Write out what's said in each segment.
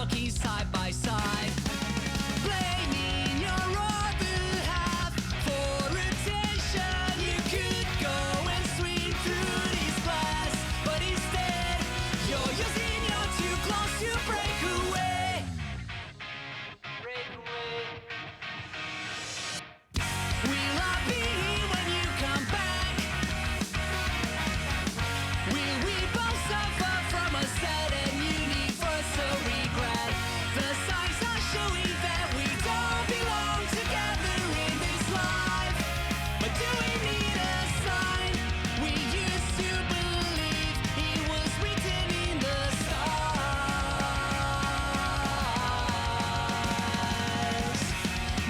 walking side by side, blaming your other half for attention. You could go and swim through this glass, but instead you're using your too close to break away. Break away. Will I be here when you come back? Will we both suffer from a sudden universal regret? The signs are showing that we don't belong together in this life. But do we need a sign? We used to believe it was written in the stars.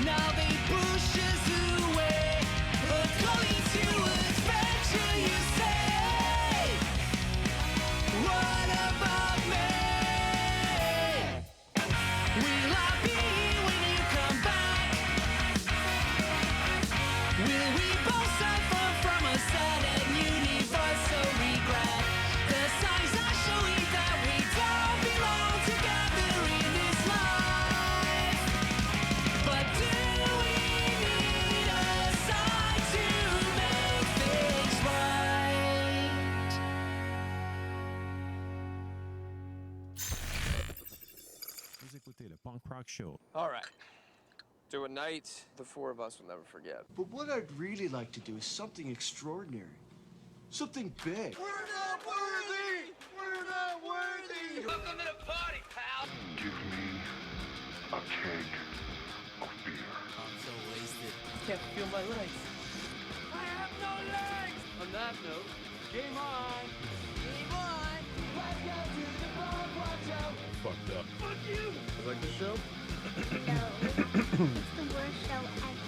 Now they push us away, but calling to adventure, you say. What about me? Will I be here when you come back? Will we both suffer from a sudden universal regret? The signs are showing that we don't belong together in this life. But do we need a sign to make things right? Vous écoutez le Punk Rock Show. All right. Do a night the four of us will never forget. But what I'd really like to do is something extraordinary. Something big. We're not worthy! We're not worthy! Welcome to the party, pal! Give me a keg of beer. Can't feel my legs. I have no legs! On that note, game on! Game on! Welcome to the bar, watch out! Fucked up. Fuck you! You like the show? No, it's the worst show ever.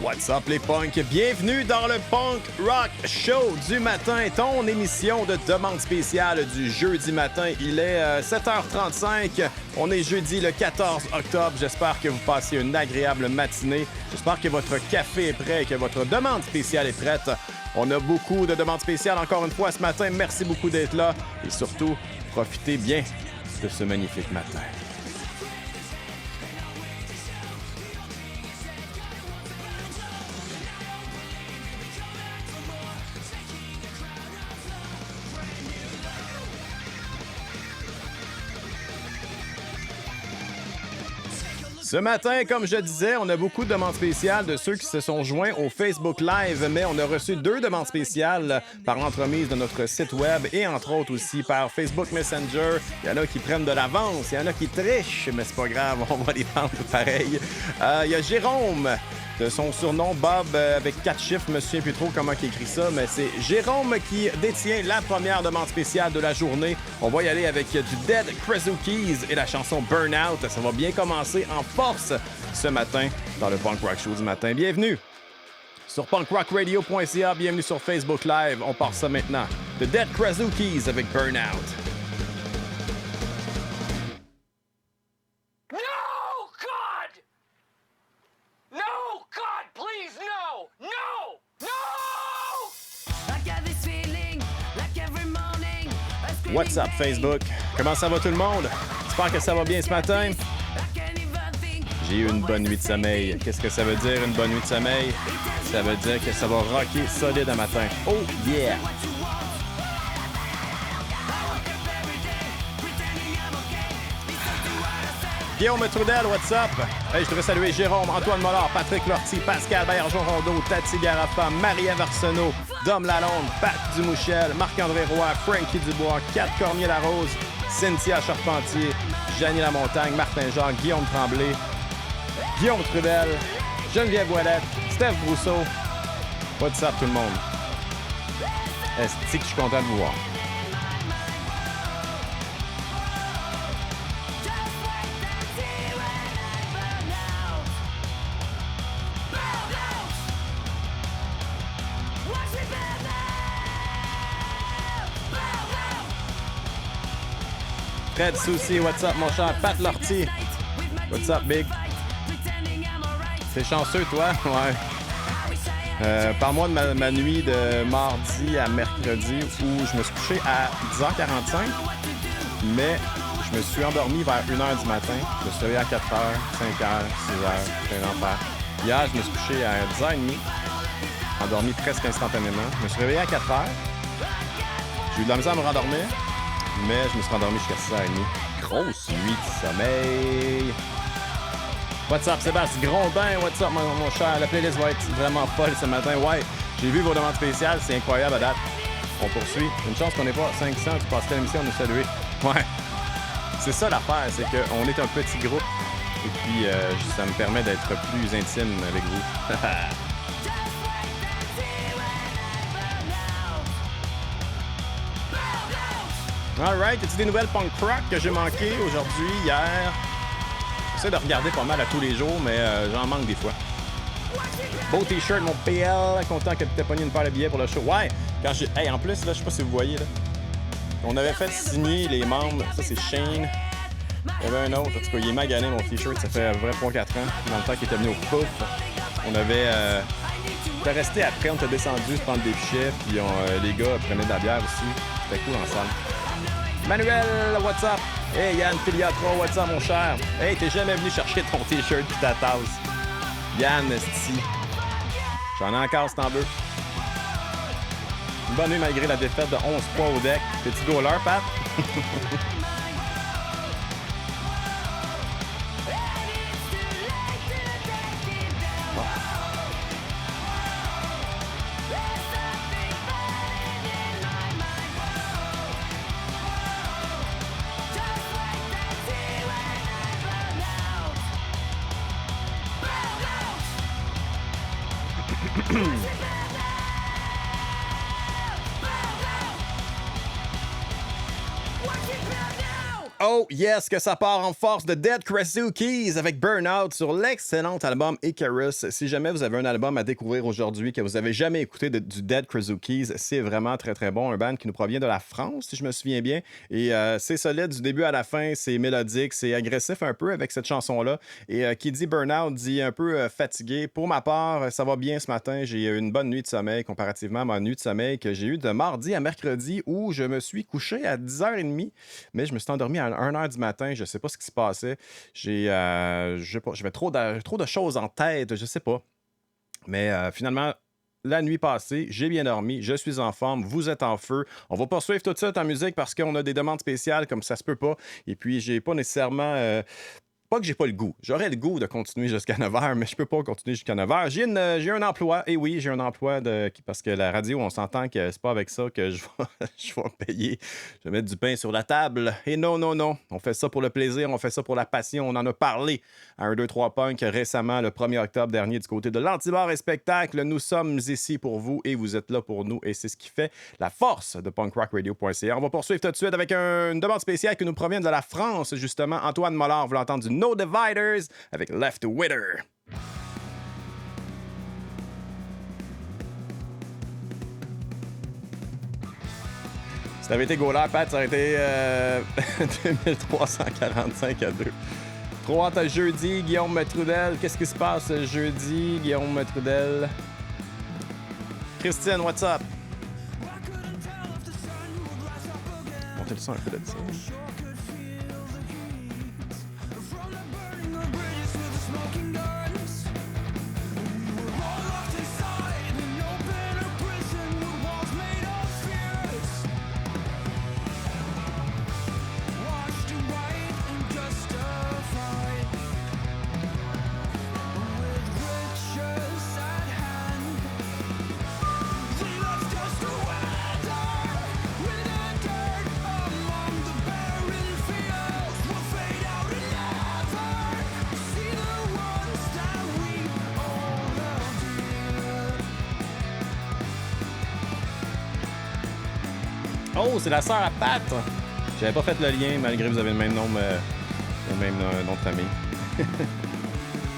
What's up les punks? Bienvenue dans le Punk Rock Show du matin, ton émission de demande spéciale du jeudi matin. Il est 7h35, on est jeudi le 14 octobre. J'espère que vous passez une agréable matinée. J'espère que votre café est prêt et que votre demande spéciale est prête. On a beaucoup de demandes spéciales encore une fois ce matin. Merci beaucoup d'être là et surtout, profitez bien de ce magnifique matin. Ce matin, comme je disais, on a beaucoup de demandes spéciales de ceux qui se sont joints au Facebook Live, mais on a reçu 2 demandes spéciales par l'entremise de notre site web et entre autres aussi par Facebook Messenger. Il y en a qui prennent de l'avance, il y en a qui trichent, mais c'est pas grave, on va les prendre pareil. Il y a Jérôme, de son surnom Bob avec 4 chiffres, je me souviens plus trop comment il écrit ça, mais c'est Jérôme qui détient la première demande spéciale de la journée. On va y aller avec du Dead Krasukis et la chanson Burnout. Ça va bien commencer en force ce matin dans le Punk Rock Show du matin. Bienvenue sur punkrockradio.ca, bienvenue sur Facebook Live. On part ça maintenant. The Dead Krasukis avec Burnout. No, God! No, God, please, no! No! No! I got this feeling like every morning. I scream What's up Facebook? Comment ça va tout le monde? J'espère que ça va bien ce matin. I can't even think. J'ai eu une bonne nuit de sommeil. Qu'est-ce que ça veut dire, une bonne nuit de sommeil? Ça veut dire que ça va rocker solide un matin. Oh yeah! Guillaume Trudel, what's up? Hey, je voudrais saluer Jérôme, Antoine Mollard, Patrick Lortie, Pascal Bergeron-Rondeau, Tati Garafa, Marie-Ève Arsenault, Dom Lalonde, Pat Dumouchel, Marc-André Roy, Frankie Dubois, Kat Cormier-Larose, Cynthia Charpentier, Janie Lamontagne, Martin Jean, Guillaume Tremblay, Guillaume Trudel, Geneviève Ouellette, Steph Brousseau. What's up tout le monde? Est-ce que je suis content de vous voir? Fred Soucy, what's up mon cher? Pat Lortie, what's up big? T'es chanceux toi? Ouais. Parle-moi de ma nuit de mardi à mercredi où je me suis couché à 10h45, mais je me suis endormi vers 1h du matin. Je me suis réveillé à 4h, 5h, 6h, c'était un enfer. Hier, je me suis couché à 10h30, endormi presque instantanément. Je me suis réveillé à 4h. J'ai eu de la misère à me rendormir, mais je me suis rendormi jusqu'à 6h30. Grosse nuit de sommeil. What's up, Sébastien Grondin? What's up, mon cher? La playlist va être vraiment folle ce matin. Ouais, j'ai vu vos demandes spéciales, c'est incroyable à date. On poursuit. Une chance qu'on n'est pas 500, tu passes à l'émission, on nous saluer. Ouais. C'est ça l'affaire, c'est qu'on est un petit groupe. Et puis, ça me permet d'être plus intime avec vous. Alright, y a-t-il des nouvelles punk rock que j'ai manquées aujourd'hui, hier? J'essaie de regarder pas mal à tous les jours, mais j'en manque des fois. Beau t-shirt, mon PL. Content que tu t'aies pogné une paire de billets pour le show. Ouais, quand j'ai. Hey, en plus, là, je sais pas si vous voyez, là. On avait fait signer les membres. Ça, c'est Shane. Il y avait un autre. En tout cas, il est magané, mon t-shirt. Ça fait à peu près 3-4 ans. Dans le temps qu'il était venu au Pouf. On avait. On était resté après, on était descendu se prendre des pichets. Puis les gars prenaient de la bière aussi. C'était cool ensemble. Manuel, what's up? Hey, Yann Filiatra, what's up, mon cher? Hey, t'es jamais venu chercher ton t-shirt pis ta tasse. Yann, esti. J'en ai encore si t'en veux. Une bonne nuit malgré la défaite de 11 points au deck. T'es-tu goaler, Pat? Oh yes, que ça part en force de Dead Krazookies avec Burnout sur l'excellent album Icarus. Si jamais vous avez un album à découvrir aujourd'hui que vous avez jamais écouté du Dead Krazookies, c'est vraiment très très bon. Un band qui nous provient de la France, si je me souviens bien. Et c'est solide du début à la fin, c'est mélodique, c'est agressif un peu avec cette chanson-là. Et qui dit Burnout dit un peu fatigué. Pour ma part, ça va bien ce matin. J'ai eu une bonne nuit de sommeil comparativement à ma nuit de sommeil que j'ai eue de mardi à mercredi où je me suis couché à 10h30, mais je me suis endormi à 1h du matin, je sais pas ce qui se passait. J'avais trop de choses en tête, je sais pas. Mais finalement, la nuit passée, j'ai bien dormi, je suis en forme, vous êtes en feu. On va poursuivre tout ça en musique parce qu'on a des demandes spéciales comme ça se peut pas. Et puis, j'ai pas nécessairement... Pas que j'ai pas le goût. J'aurais le goût de continuer jusqu'à 9h, mais je peux pas continuer jusqu'à 9h. J'ai un emploi. Et oui, j'ai un emploi parce que la radio, on s'entend que c'est pas avec ça que je vais payer. Je vais mettre du pain sur la table. Et non. On fait ça pour le plaisir, on fait ça pour la passion. On en a parlé à 1, 2, 3 Punk récemment, le 1er octobre dernier, du côté de l'Antibar et Spectacle. Nous sommes ici pour vous et vous êtes là pour nous. Et c'est ce qui fait la force de punkrockradio.ca. On va poursuivre tout de suite avec une demande spéciale qui nous provient de la France, justement. Antoine Mollard, vous l'entendre du No Dividers avec Left to Wither. Si t'avais été goaler, Pat, ça aurait été 2345 à 2. Trop hâte à jeudi, Guillaume Trudel. Qu'est-ce qui se passe jeudi, Guillaume Trudel? Christine, what's up? Montez le son un peu de ça. Oh, c'est la sœur à Pat! J'avais pas fait le lien, malgré que vous avez le même nom de famille.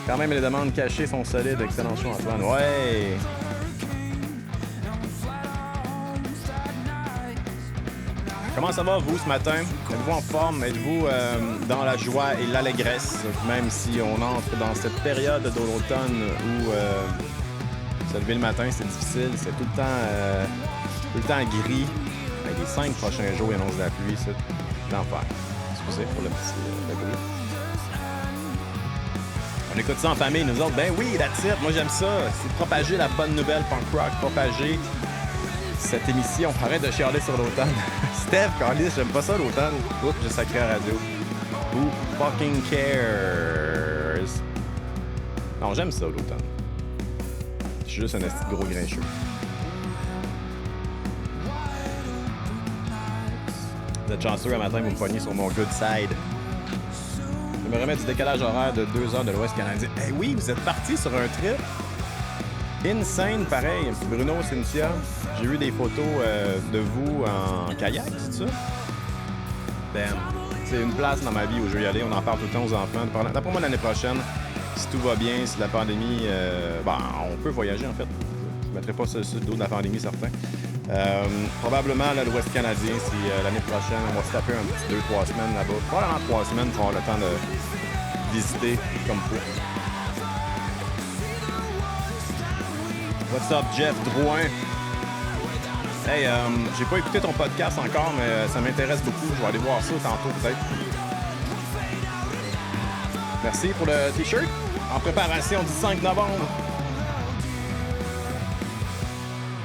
Quand même, les demandes cachées sont solides. Excellent show, Antoine. Ouais! Comment ça va, vous, ce matin? Êtes-vous en forme? Êtes-vous dans la joie et l'allégresse? Même si on entre dans cette période de l'automne où Se lever le matin, c'est difficile. C'est tout le temps gris. Avec les 5 prochains jours, il annonce de la pluie. C'est l'enfer. Excusez pour le petit bruit. On écoute ça en famille, nous autres. Ben oui, that's it. Moi, j'aime ça. C'est propager la bonne nouvelle punk rock. Propager cette émission. Arrête de chialer sur l'automne. Steph, Carlis, j'aime pas ça l'automne. Oups, j'ai sacré à la radio. Who fucking cares? Non, j'aime ça l'automne. Je suis juste un esti de gros grincheux. Vous êtes chanceux un matin, vous me pognez sur mon good side. Je me remets du décalage horaire de 2 heures de l'Ouest canadien. Eh oui, vous êtes partis sur un trip. Insane, pareil. Bruno, Cynthia, j'ai vu des photos de vous en kayak, c'est ça? Damn. C'est une place dans ma vie où je veux y aller. On en parle tout le temps aux enfants. D'après moi, l'année prochaine, si tout va bien, si la pandémie... on peut voyager, en fait. Je ne mettrai pas ça sur le dos de la pandémie, certain. Probablement, là, l'Ouest canadien, si l'année prochaine, on va se taper un petit 2-3 semaines là-bas. Probablement 3 semaines pour avoir le temps de visiter comme faut. What's up, Jeff Drouin? Hey, j'ai pas écouté ton podcast encore, mais ça m'intéresse beaucoup. Je vais aller voir ça tantôt, peut-être. Merci pour le T-shirt. En préparation du 5 novembre.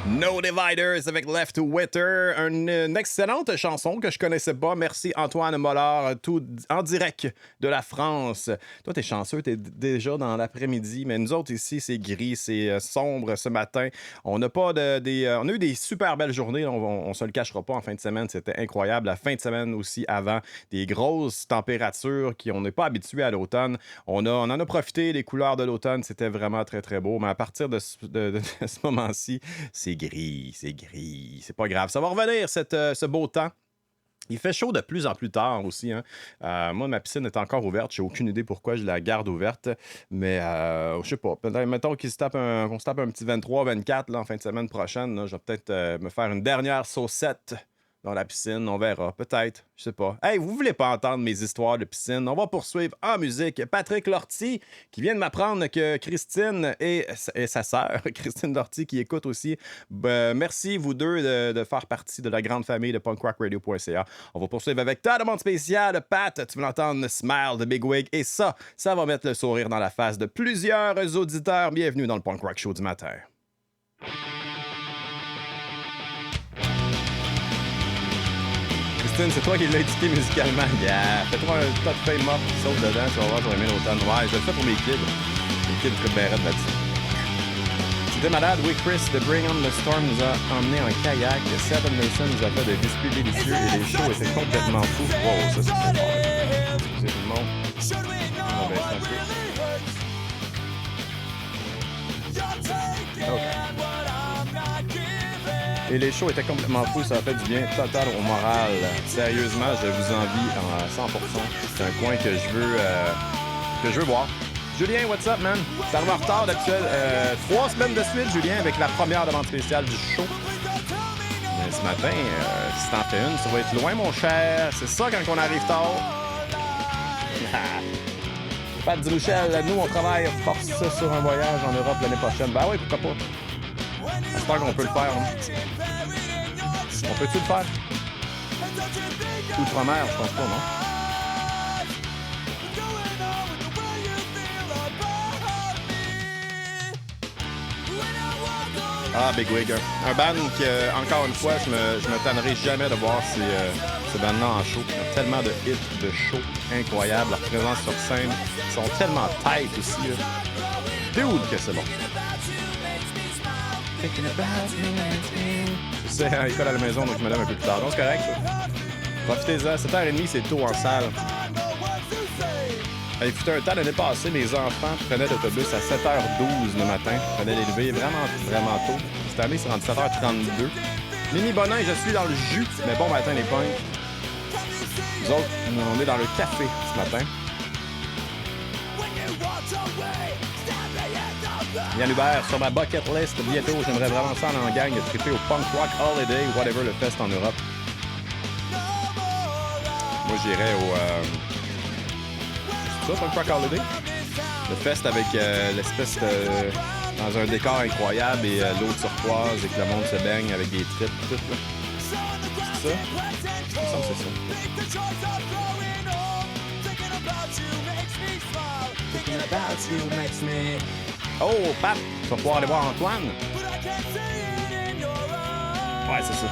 No Dividers avec Left to Wither, une excellente chanson que je connaissais pas. Merci Antoine Mollard, tout en direct de la France. Toi, t'es chanceux, t'es déjà dans l'après-midi, mais nous autres ici, c'est gris, c'est sombre ce matin. On a eu des super belles journées, on se le cachera pas en fin de semaine, c'était incroyable. La fin de semaine aussi avant, des grosses températures on n'est pas habitué à l'automne. On en a profité, les couleurs de l'automne, c'était vraiment très très beau, mais à partir de ce moment-ci, c'est gris, c'est pas grave. Ça va revenir, ce beau temps. Il fait chaud de plus en plus tard aussi. Hein. Moi, ma piscine est encore ouverte. J'ai aucune idée pourquoi je la garde ouverte. Mais je sais pas. Mettons qu'on se tape un petit 23-24 en fin de semaine prochaine. Là, je vais peut-être me faire une dernière saucette dans la piscine. On verra. Peut-être. Je sais pas. Hey, vous voulez pas entendre mes histoires de piscine? On va poursuivre en musique. Patrick Lortie, qui vient de m'apprendre que Christine et sa sœur, Christine Lortie, qui écoute aussi. Merci, vous deux, de faire partie de la grande famille de punkrockradio.ca. On va poursuivre avec ta demande spéciale. Pat, tu veux l'entendre? Smile de Big Wig. Et ça va mettre le sourire dans la face de plusieurs auditeurs. Bienvenue dans le Punk Rock Show du matin. Christine, c'est toi qui l'as éduqué musicalement. Yeah! Fais-toi un tas de feuilles mortes qui sautent dedans, tu vas voir, tu vas aimer l'automne. Ouais, je le fais pour mes kids. Les kids très bérètes là-dessus. C'était malade. Oui, Chris de Bring On the Storm nous a emmenés en kayak. Seth Anderson nous a fait des biscuits délicieux et les shows étaient complètement fous. Wow, ça, c'est trop fort. C'est tout le monde. On va baisser un peu. Okay. Et les shows étaient complètement fous, ça a fait du bien total au moral. Sérieusement, je vous envie à 100%. C'est un coin que je veux voir. Julien, what's up, man? Ça arrive en retard d'habitude. 3 semaines de suite, Julien, avec la première demande spéciale du show. Mais ce matin, si t'en fais une, ça va être loin, mon cher. C'est ça quand on arrive tard. Pat Durouchel, nous, on travaille force ça sur un voyage en Europe l'année prochaine. Ben oui, pourquoi pas? J'espère qu'on peut le faire. Hein? On peut-tu le faire? Outre-mer, je pense pas, non? Ah, Big Wig. Un band qui, encore une fois, je me tannerai jamais de voir ce band-là en show. Il y a tellement de hits, de shows incroyables. Leur présence sur scène, ils sont tellement tight aussi. T'es où que c'est bon? Je sais, à l'école à la maison, donc je me lève un peu plus tard. Donc c'est correct, ça. Profitez-en. 7h30, c'est tôt en salle. Il fut un temps l'année passée, mes enfants prenaient l'autobus à 7h12 le matin. Ils prenaient les lever vraiment, vraiment tôt. Cette année, c'est rendu 7h32. Mini Bonin, je suis dans le jus. Mais bon matin, les punks. Nous autres, on est dans le café ce matin. Yann Hubert, sur ma bucket list, bientôt, j'aimerais vraiment ça en gang, triper au Punk Rock Holiday ou whatever le fest en Europe. Moi, j'irais au... C'est ça, Punk Rock Holiday? Le fest avec l'espèce de... dans un décor incroyable et l'eau turquoise et que le monde se baigne avec des tripes et tout. Là. C'est ça? Il me semble que c'est ça. Oh, Pat, tu vas pouvoir aller voir Antoine? Ouais, c'est ça.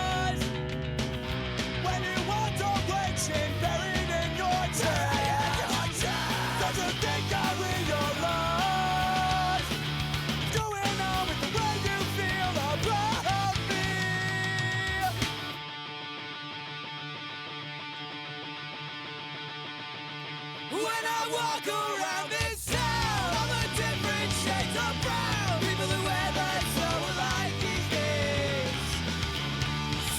When I walk around this town, all the different shades of brown. People who wear that so alike these days.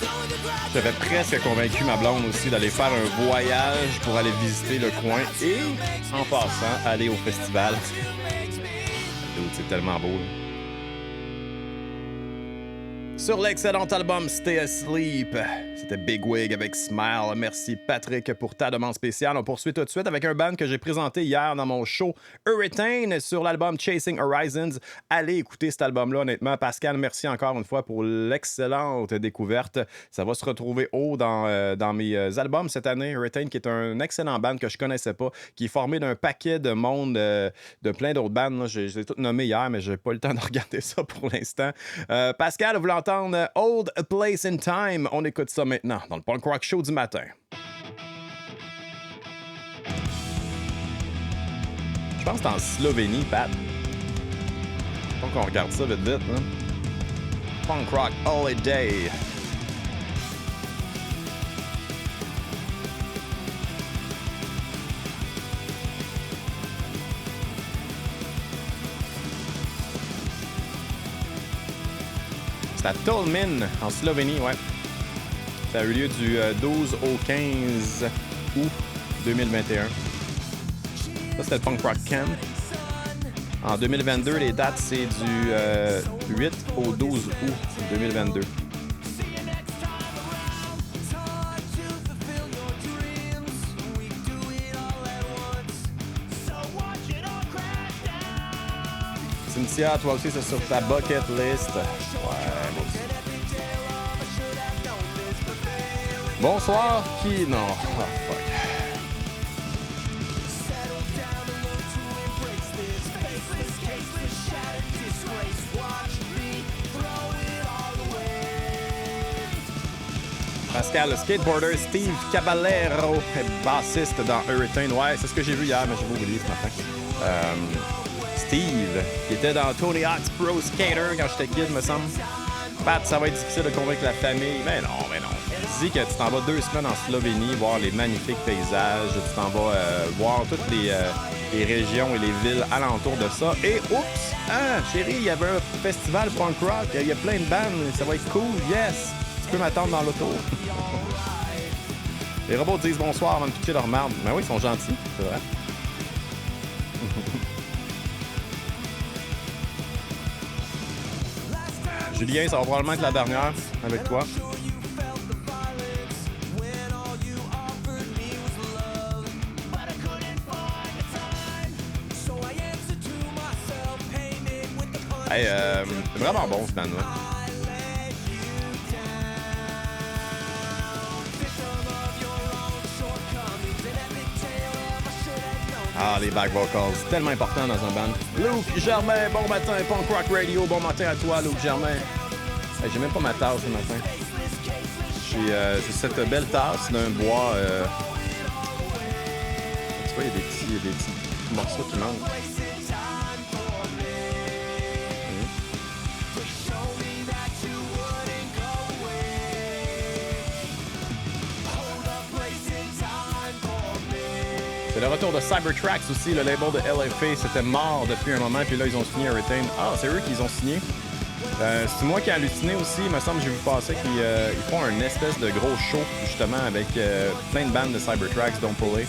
So in the grass. J'avais presque convaincu ma blonde aussi d'aller faire un voyage pour aller visiter le coin et, en passant, aller au festival. Dude, c'est tellement beau. Là. Sur l'excellent album Stay Asleep, c'était Big Wig avec Smile. Merci Patrick pour ta demande spéciale. On poursuit tout de suite avec un band que j'ai présenté hier dans mon show Hurricane sur l'album Chasing Horizons. Allez écouter cet album-là, honnêtement. Pascal, merci encore une fois pour l'excellente découverte. Ça va se retrouver haut dans mes albums cette année. Hurricane, qui est un excellent band que je connaissais pas, qui est formé d'un paquet de monde, de plein d'autres bands. Là. Je les ai toutes nommées hier, mais j'ai pas eu le temps de regarder ça pour l'instant. Pascal, vous l'entendez? Old Place in Time. On écoute ça maintenant dans le Punk Rock Show du matin. Je pense que c'est en Slovénie, Pat. Faut qu'on regarde ça vite, hein? Punk Rock Holiday. C'est à Tolmin, en Slovénie, ouais. Ça a eu lieu du 12 au 15 août 2021. Ça, c'était le Punk Rock Camp. En 2022, les dates, c'est du 8 au 12 août 2022. Cynthia, toi aussi, c'est sur ta bucket list. Ouais, bon. Bonsoir, qui? Non. Oh, fuck. Pascal, le skateboarder Steve Caballero est bassiste dans Hurricane. Ouais, c'est ce que j'ai vu hier, mais j'ai oublié ce matin. Steve, qui était dans Tony Hawk's Pro Skater quand j'étais kid, me semble. Pat, ça va être difficile de convaincre la famille. Mais non. Dis que tu t'en vas 2 semaines en Slovénie voir les magnifiques paysages, tu t'en vas voir toutes les régions et les villes alentours de ça. Et oups! Ah, chérie, il y avait un festival punk rock, il y a plein de bandes, ça va être cool, yes! Tu peux m'attendre dans l'auto. Les robots disent bonsoir avant de pitcher leur marde. Mais oui, ils sont gentils, c'est vrai. Julien, ça va probablement être la dernière avec toi. Hey, vraiment bon ce band-là. Ah, les back vocals, tellement important dans un band. Luc Germain, bon matin, Punk Rock Radio, bon matin à toi, Luc Germain. Hey, j'ai même pas ma tasse ce matin. J'ai cette belle tasse d'un bois. Tu vois, il y a des petits morceaux qui manquent. C'est le retour de Cybertrax aussi, le label de LFA. C'était mort depuis un moment, puis là, ils ont signé Hurricane. Ah, c'est eux qui ont signé. C'est moi qui ai halluciné aussi. Il me semble que j'ai vu passer qu'ils font un espèce de gros show, justement, avec plein de bandes de Cybertrax, dont Pulley.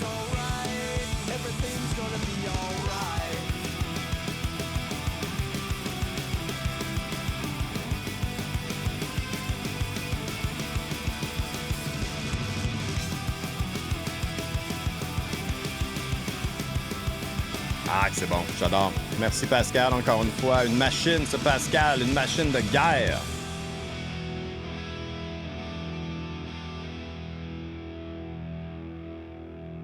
Ah, que c'est bon, j'adore. Merci Pascal, encore une fois. Une machine, ce Pascal, une machine de guerre.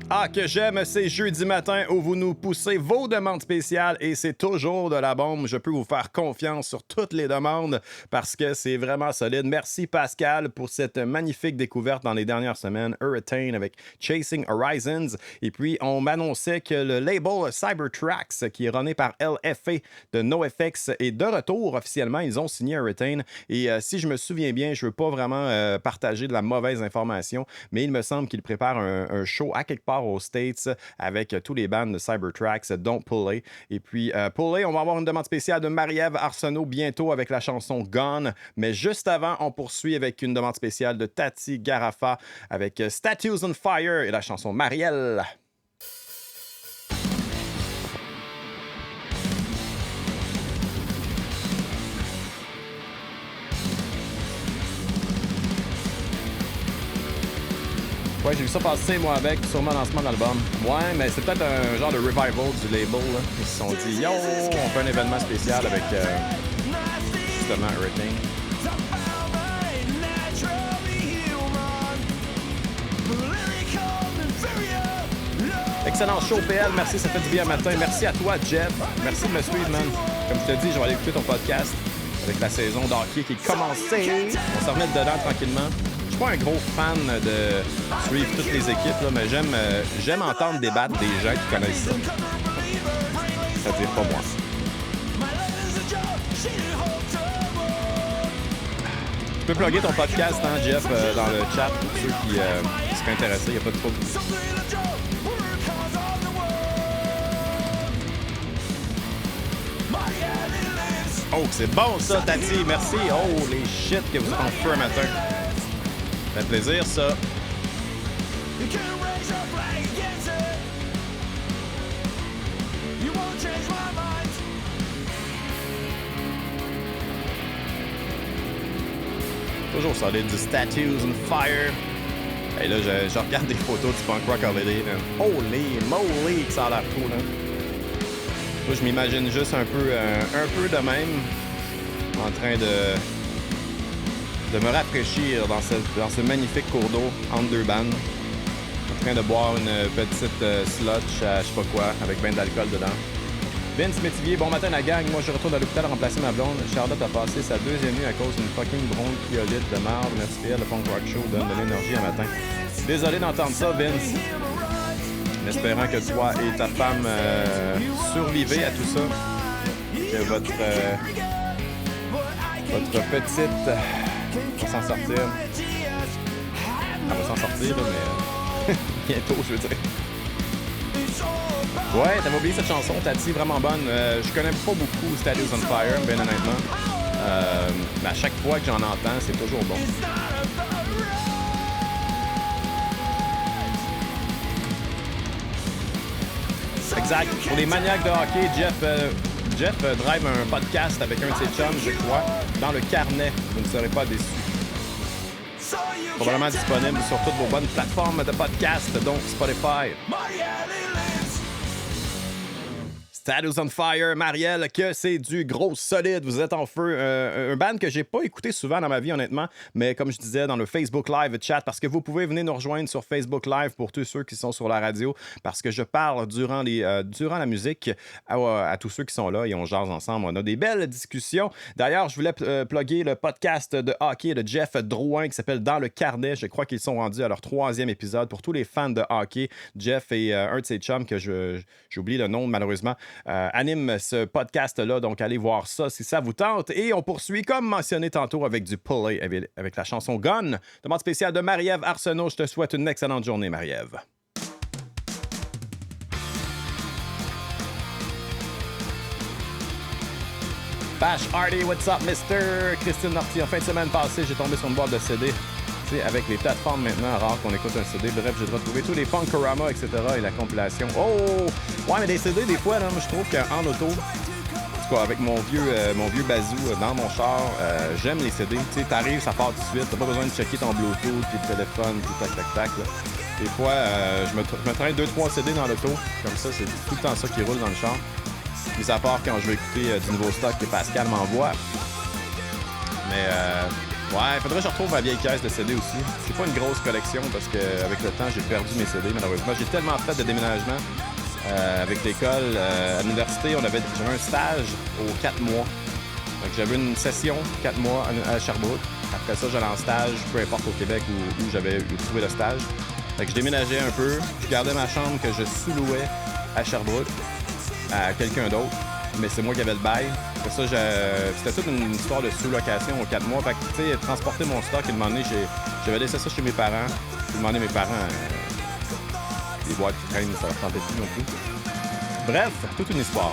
Ah, que j'aime ces jeudis matins où vous nous poussez vos demandes spéciales et c'est toujours de la bombe. Je peux vous faire confiance sur toutes les demandes parce que c'est vraiment solide. Merci Pascal pour cette magnifique découverte dans les dernières semaines. Hurricane avec Chasing Horizons. Et puis, on m'annonçait que le label Cybertrax, qui est runné par LFA de NoFX, est de retour officiellement. Ils ont signé Hurricane. Et si je me souviens bien, je ne veux pas vraiment partager de la mauvaise information, mais il me semble qu'il prépare un show à quelque part aux States avec tous les bands de Cybertrax, dont Pulley. Et puis, Pulley, on va avoir une demande spéciale de Marie-Ève Arsenault bientôt avec la chanson Gone. Mais juste avant, on poursuit avec une demande spéciale de Tati Garafa avec Statues on Fire et la chanson Marielle. Ouais, j'ai vu ça passer, moi, avec, sûrement lancement d'album. Ouais, mais c'est peut-être un genre de revival du label, là. Ils se sont dit, yo, on fait un événement spécial avec, justement, Hurricane. Excellent show, PL. Merci, ça fait du bien matin. Merci à toi, Jeff. Merci de me suivre, man. Comme je te dis, je vais aller écouter ton podcast avec la saison d'hockey qui est commencée. On s'en remet dedans tranquillement. Je suis pas un gros fan de suivre toutes les équipes, là, mais j'aime entendre débattre des gens qui connaissent ça. C'est-à-dire pas moi. Tu peux plugger ton podcast, hein, Jeff, dans le chat pour ceux qui seraient intéressés. Il n'y a pas de trouble. Oh, c'est bon ça, Tati. Merci. Oh, les shit que vous êtes en feu un matin. Ça fait plaisir, ça. Toujours solide, du Statues on Fire. Et là, je regarde des photos du Punk Rock Holiday. Holy moly, que ça a l'air cool, hein. Moi, je m'imagine juste un peu de même, en train de me rafraîchir dans ce magnifique cours d'eau entre deux bandes, en train de boire une petite slotch à je sais pas quoi, avec ben d'alcool dedans. Vince Métivier, bon matin la gang, moi je retourne à l'hôpital remplacer ma blonde. Charlotte a passé sa deuxième nuit à cause d'une fucking bronchiolite de marde. Merci PL, le Punk Rock Show donne de l'énergie un matin. Désolé d'entendre ça, Vince. En espérant que toi et ta femme survivez à tout ça. Que votre petite va s'en sortir. Elle va s'en sortir, là, mais bientôt, je veux dire. Ouais, t'avais oublié cette chanson, Tati, vraiment bonne. Je connais pas beaucoup Statues on Fire, bien honnêtement. Mais à chaque fois que j'en entends, c'est toujours bon. Exact. Pour les maniaques de hockey, Jeff drive un podcast avec un de ses chums, je crois, dans le carnet. Vous ne serez pas déçus. Probablement disponible sur toutes vos bonnes plateformes de podcast, dont Spotify. Statues on Fire, Marielle, que c'est du gros solide. Vous êtes en feu. Un band que j'ai pas écouté souvent dans ma vie, honnêtement, mais comme je disais, dans le Facebook Live chat, parce que vous pouvez venir nous rejoindre sur Facebook Live pour tous ceux qui sont sur la radio, parce que je parle durant la musique à tous ceux qui sont là et on jase ensemble. On a des belles discussions. D'ailleurs, je voulais plugger le podcast de hockey de Jeff Drouin qui s'appelle Dans le carnet. Je crois qu'ils sont rendus à leur 3e épisode. Pour tous les fans de hockey, Jeff et un de ses chums, que j'oublie le nom malheureusement, anime ce podcast-là, donc allez voir ça si ça vous tente. Et on poursuit, comme mentionné tantôt, avec du Pulley, avec la chanson Gone. Demande spéciale de Marie-Ève Arsenault. Je te souhaite une excellente journée, Marie-Ève. Bash Hardy, what's up, mister? Christine Norty, en fin de semaine passée, j'ai tombé sur une boîte de CD. Tu sais, avec les plateformes maintenant, rare qu'on écoute un CD. Bref, j'ai retrouvé tous les Punkorama, etc. et la compilation. Oh! Ouais, mais des CD, des fois, là, moi, je trouve qu'en auto, en tout cas, avec mon vieux bazou dans mon char, j'aime les CD. Tu sais, t'arrives, ça part tout de suite. T'as pas besoin de checker ton Bluetooth, puis le téléphone, puis tac, tac, tac. Là. Des fois, je me traîne 2-3 CD dans l'auto. Comme ça, c'est tout le temps ça qui roule dans le char. Mis à part quand je veux écouter du nouveau stock que Pascal m'envoie. Mais ouais, faudrait que je retrouve ma vieille caisse de CD aussi. C'est pas une grosse collection parce qu'avec le temps, j'ai perdu mes CD malheureusement. J'ai tellement fait de déménagement avec l'école. À l'université, j'avais un stage aux 4 mois. Donc j'avais une session 4 mois à Sherbrooke. Après ça, j'allais en stage, peu importe au Québec où j'avais trouvé le stage. Fait que je déménageais un peu, je gardais ma chambre que je sous-louais à Sherbrooke à quelqu'un d'autre, mais c'est moi qui avais le bail. Après ça, c'était toute une histoire de sous-location aux 4 mois. Fait que, tu sais, transporter mon stock, à un moment donné, j'avais laissé ça chez mes parents. J'ai demandé à mes parents les boîtes qui traînent, ça leur tentait plus non plus. Bref, toute une histoire.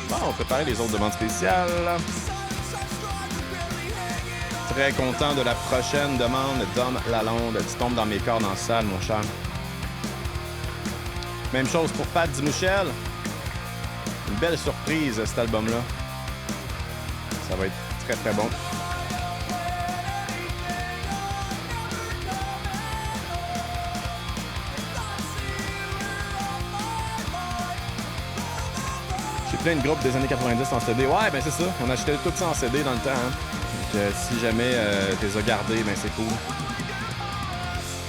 Bon, on peut parler des autres demandes spéciales. Très content de la prochaine demande de Dom Lalonde. Tu tombes dans mes cordes en salle, mon cher. Même chose pour Pat Dimouchel. Une belle surprise, cet album-là. Ça va être très, très bon. J'ai plein de groupes des années 90 en CD. Ouais, ben c'est ça. On achetait tout ça en CD dans le temps. Hein. Donc, si jamais tu les as gardés, ben c'est cool.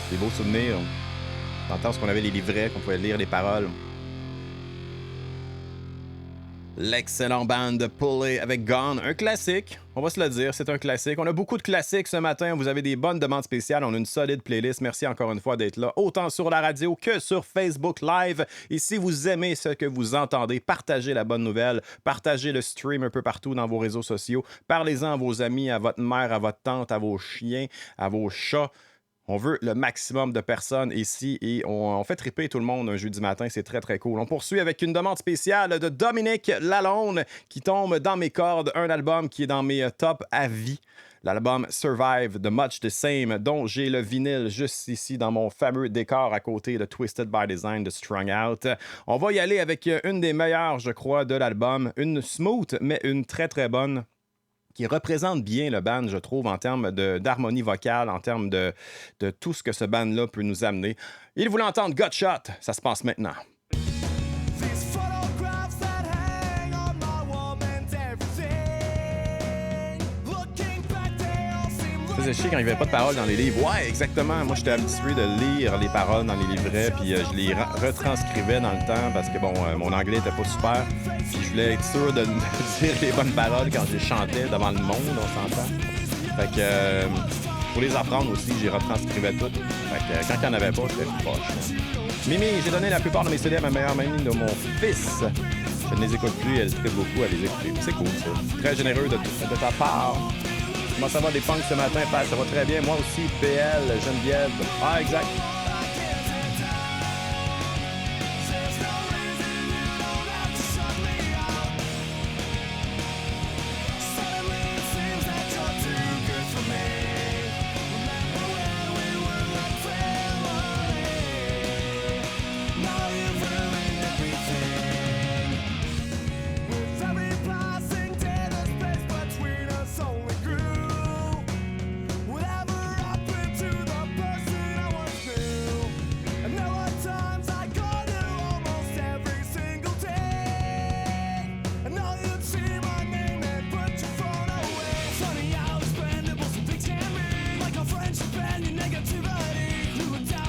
Des beaux souvenirs. Dans le temps, qu'on avait les livrets, qu'on pouvait lire les paroles. L'excellent band de Pulley avec Gone, un classique, on va se le dire, c'est un classique. On a beaucoup de classiques ce matin, vous avez des bonnes demandes spéciales, on a une solide playlist. Merci encore une fois d'être là, autant sur la radio que sur Facebook Live. Et si vous aimez ce que vous entendez, partagez la bonne nouvelle, partagez le stream un peu partout dans vos réseaux sociaux, parlez-en à vos amis, à votre mère, à votre tante, à vos chiens, à vos chats. On veut le maximum de personnes ici et on fait triper tout le monde un jeudi matin. C'est très, très cool. On poursuit avec une demande spéciale de Dominique Lalonde qui tombe dans mes cordes. Un album qui est dans mes tops à vie. L'album Survive de Much the Same, dont j'ai le vinyle juste ici dans mon fameux décor à côté de Twisted by Design de Strung Out. On va y aller avec une des meilleures, je crois, de l'album. Une smooth, mais une très, très bonne, qui représente bien le band, je trouve, en termes d'harmonie vocale, en termes de tout ce que ce band-là peut nous amener. Il voulait entendre Gutshot, ça se passe maintenant. Ça faisait chier quand il n'y avait pas de paroles dans les livres. Ouais, exactement. Moi, j'étais habitué de lire les paroles dans les livrets, puis je les retranscrivais dans le temps parce que, bon, mon anglais était pas super. Puis je voulais être sûr de dire les bonnes paroles quand je chantais devant le monde, on s'entend. Fait que, pour les apprendre aussi, j'y retranscrivais tout. Fait que, quand il n'y en avait pas, c'était plus poche. Mimi, j'ai donné la plupart de mes CD à ma meilleure amie de mon fils. Je ne les écoute plus, elle tripe beaucoup à les écouter. C'est cool, ça. Très généreux de ta part. Comment ça va des punks ce matin, Pat? Ça va très bien. Moi aussi, PL, Geneviève. Ah, exact.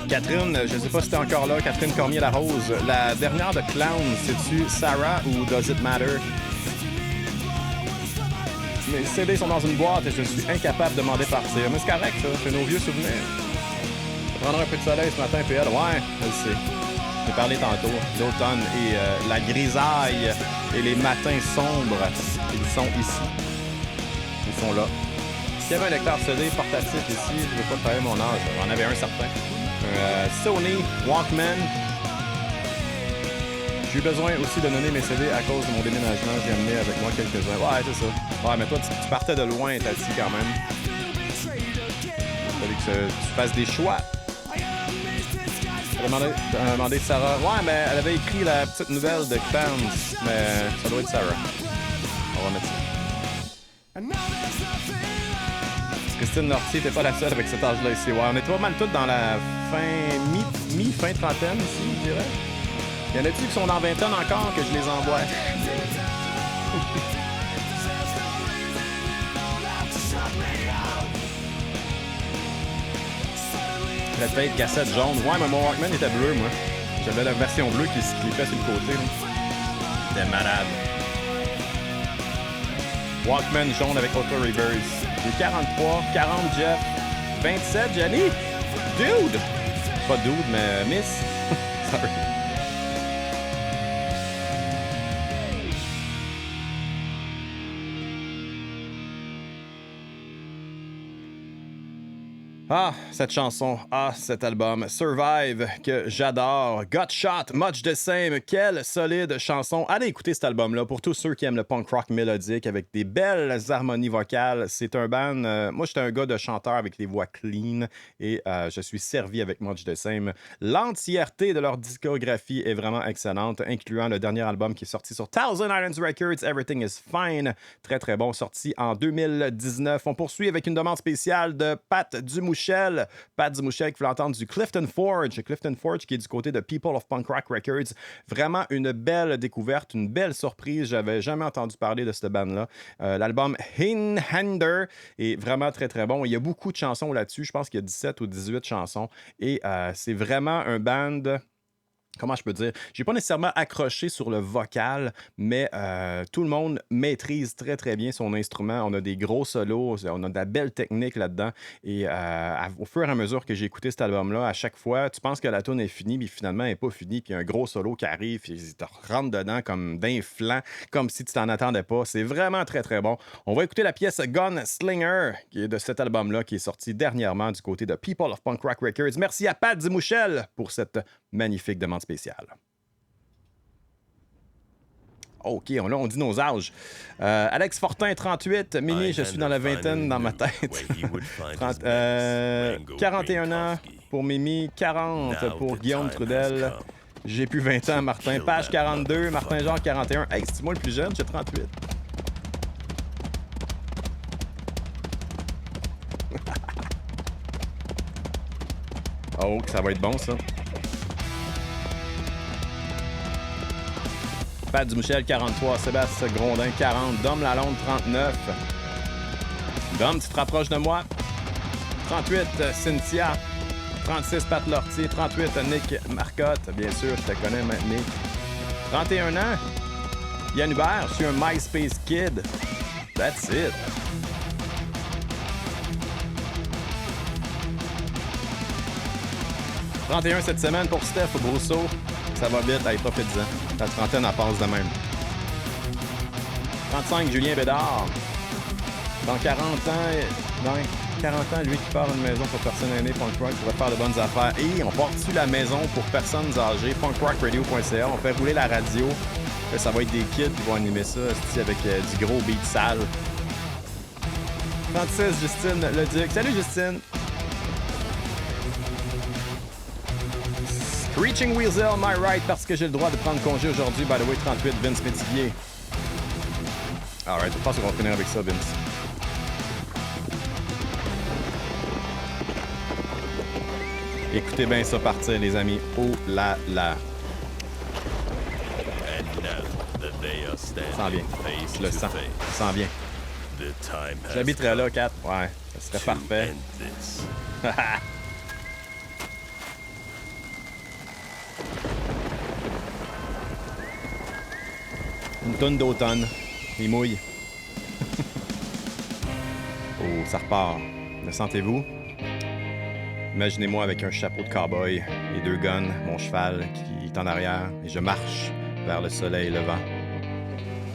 Catherine, je ne sais pas si t'es encore là, Catherine Cormier-Larose. La dernière de Clown, c'est-tu Sarah ou Does It Matter? Mes CD sont dans une boîte et je suis incapable de m'en départir. Mais c'est correct, ça, c'est nos vieux souvenirs. Ça prendra un peu de soleil ce matin, PL. Ouais, je le sais. J'ai parlé tantôt. L'automne et la grisaille et les matins sombres, ils sont ici. Ils sont là. S'il y avait un lecteur CD portatif ici, je ne veux pas travailler mon âge. J'en avais un certain. Un Sony Walkman. J'ai eu besoin aussi de donner mes CD à cause de mon déménagement. J'ai amené avec moi quelques-uns. Ouais, c'est ça. Ouais, mais toi, tu partais de loin, Tati, quand même. Il fallait que tu fasses des choix. Demandé Sarah. Ouais, mais elle avait écrit la petite nouvelle de Clans, mais ça doit être Sarah. On va mettre ça. Christine Lortier, t'es pas la seule avec cet âge-là ici. Ouais, on est pas mal tous dans la fin trentaine ici, je dirais. Y en a-tu qui sont dans 20 ans encore que je les envoie? La tête cassette jaune. Ouais, mais mon Walkman était bleu, moi. J'avais la version bleue qui se clippait sur le côté. Là. C'était malade. Walkman jaune avec auto reverse. J'ai 43, 40 Jeff, 27 Jenny. Dude! Pas dude, mais miss. Sorry. Ah, cette chanson, cet album, Survive, que j'adore, Got Shot, Much the Same, quelle solide chanson. Allez écouter cet album-là pour tous ceux qui aiment le punk rock mélodique avec des belles harmonies vocales. C'est un band, moi j'étais un gars de chanteur avec les voix clean et je suis servi avec Much the Same. L'entièreté de leur discographie est vraiment excellente, incluant le dernier album qui est sorti sur Thousand Islands Records, Everything is Fine, très très bon, sorti en 2019. On poursuit avec une demande spéciale de Pat Dumouchel. Pat Dumouchel qui voulait entendre du Clifton Forge. Clifton Forge qui est du côté de People of Punk Rock Records. Vraiment une belle découverte, une belle surprise. J'avais jamais entendu parler de cette band-là. L'album Hinhander est vraiment très très bon. Il y a beaucoup de chansons là-dessus. Je pense qu'il y a 17 ou 18 chansons. Et c'est vraiment un band... Comment je peux dire? J'ai pas nécessairement accroché sur le vocal, mais tout le monde maîtrise très, très bien son instrument. On a des gros solos, on a de la belle technique là-dedans. Et au fur et à mesure que j'ai écouté cet album-là, à chaque fois, tu penses que la tune est finie, mais finalement, elle n'est pas finie. Puis il y a un gros solo qui arrive, puis il te rentre dedans comme d'un flanc, comme si tu t'en attendais pas. C'est vraiment très, très bon. On va écouter la pièce Gunslinger, qui est de cet album-là, qui est sorti dernièrement du côté de People of Punk Rock Records. Merci à Pat Dumouchel pour cette magnifique demande spéciale. OK, là, on dit nos âges. Alex Fortin, 38. Mini, je suis dans la vingtaine dans ma tête. 41 ans pour Mimi, 40 pour Guillaume Trudel. J'ai plus 20 ans, Martin. Page 42, Martin Jean, 41. Hey, c'est moi le plus jeune, j'ai 38. Oh, ça va être bon, ça. Pat Dumouchel, 43. Sébastien Grondin, 40. Dom Lalonde, 39. Dom, tu te rapproches de moi. 38, Cynthia. 36, Pat Lortier. 38, Nick Marcotte. Bien sûr, je te connais, Nick. 31 ans. Yann Hubert, je suis un MySpace Kid. That's it. « 31 cette semaine pour Steph Brousseau. Ça va vite, allez, profite-en. La trentaine, elle passe de même. 35, Julien Bédard. Dans 40 ans, lui qui part une maison pour personnes aînées, Punk Rock, pourrait faire de bonnes affaires. Et on part dessus la maison pour personnes âgées, punkrockradio.ca. On fait rouler la radio. Là, ça va être des kids qui vont animer ça avec du gros beat sale. 36, Justine Leduc. Salut, Justine. Reaching Weasel, my right, parce que j'ai le droit de prendre congé aujourd'hui. By the way, 38, Vince Métivier. Alright, je pense qu'on va finir avec ça, Vince. Écoutez bien ça partir, les amis. Oh là là. Ça sent bien. Je le sens. Ça sent bien. J'habiterais là, Kat. Ouais, ça serait parfait. Une tonne d'automne. Il mouille. Oh, ça repart. Le sentez-vous? Imaginez-moi avec un chapeau de cow-boy et 2 guns, mon cheval qui est en arrière, et je marche vers le soleil levant.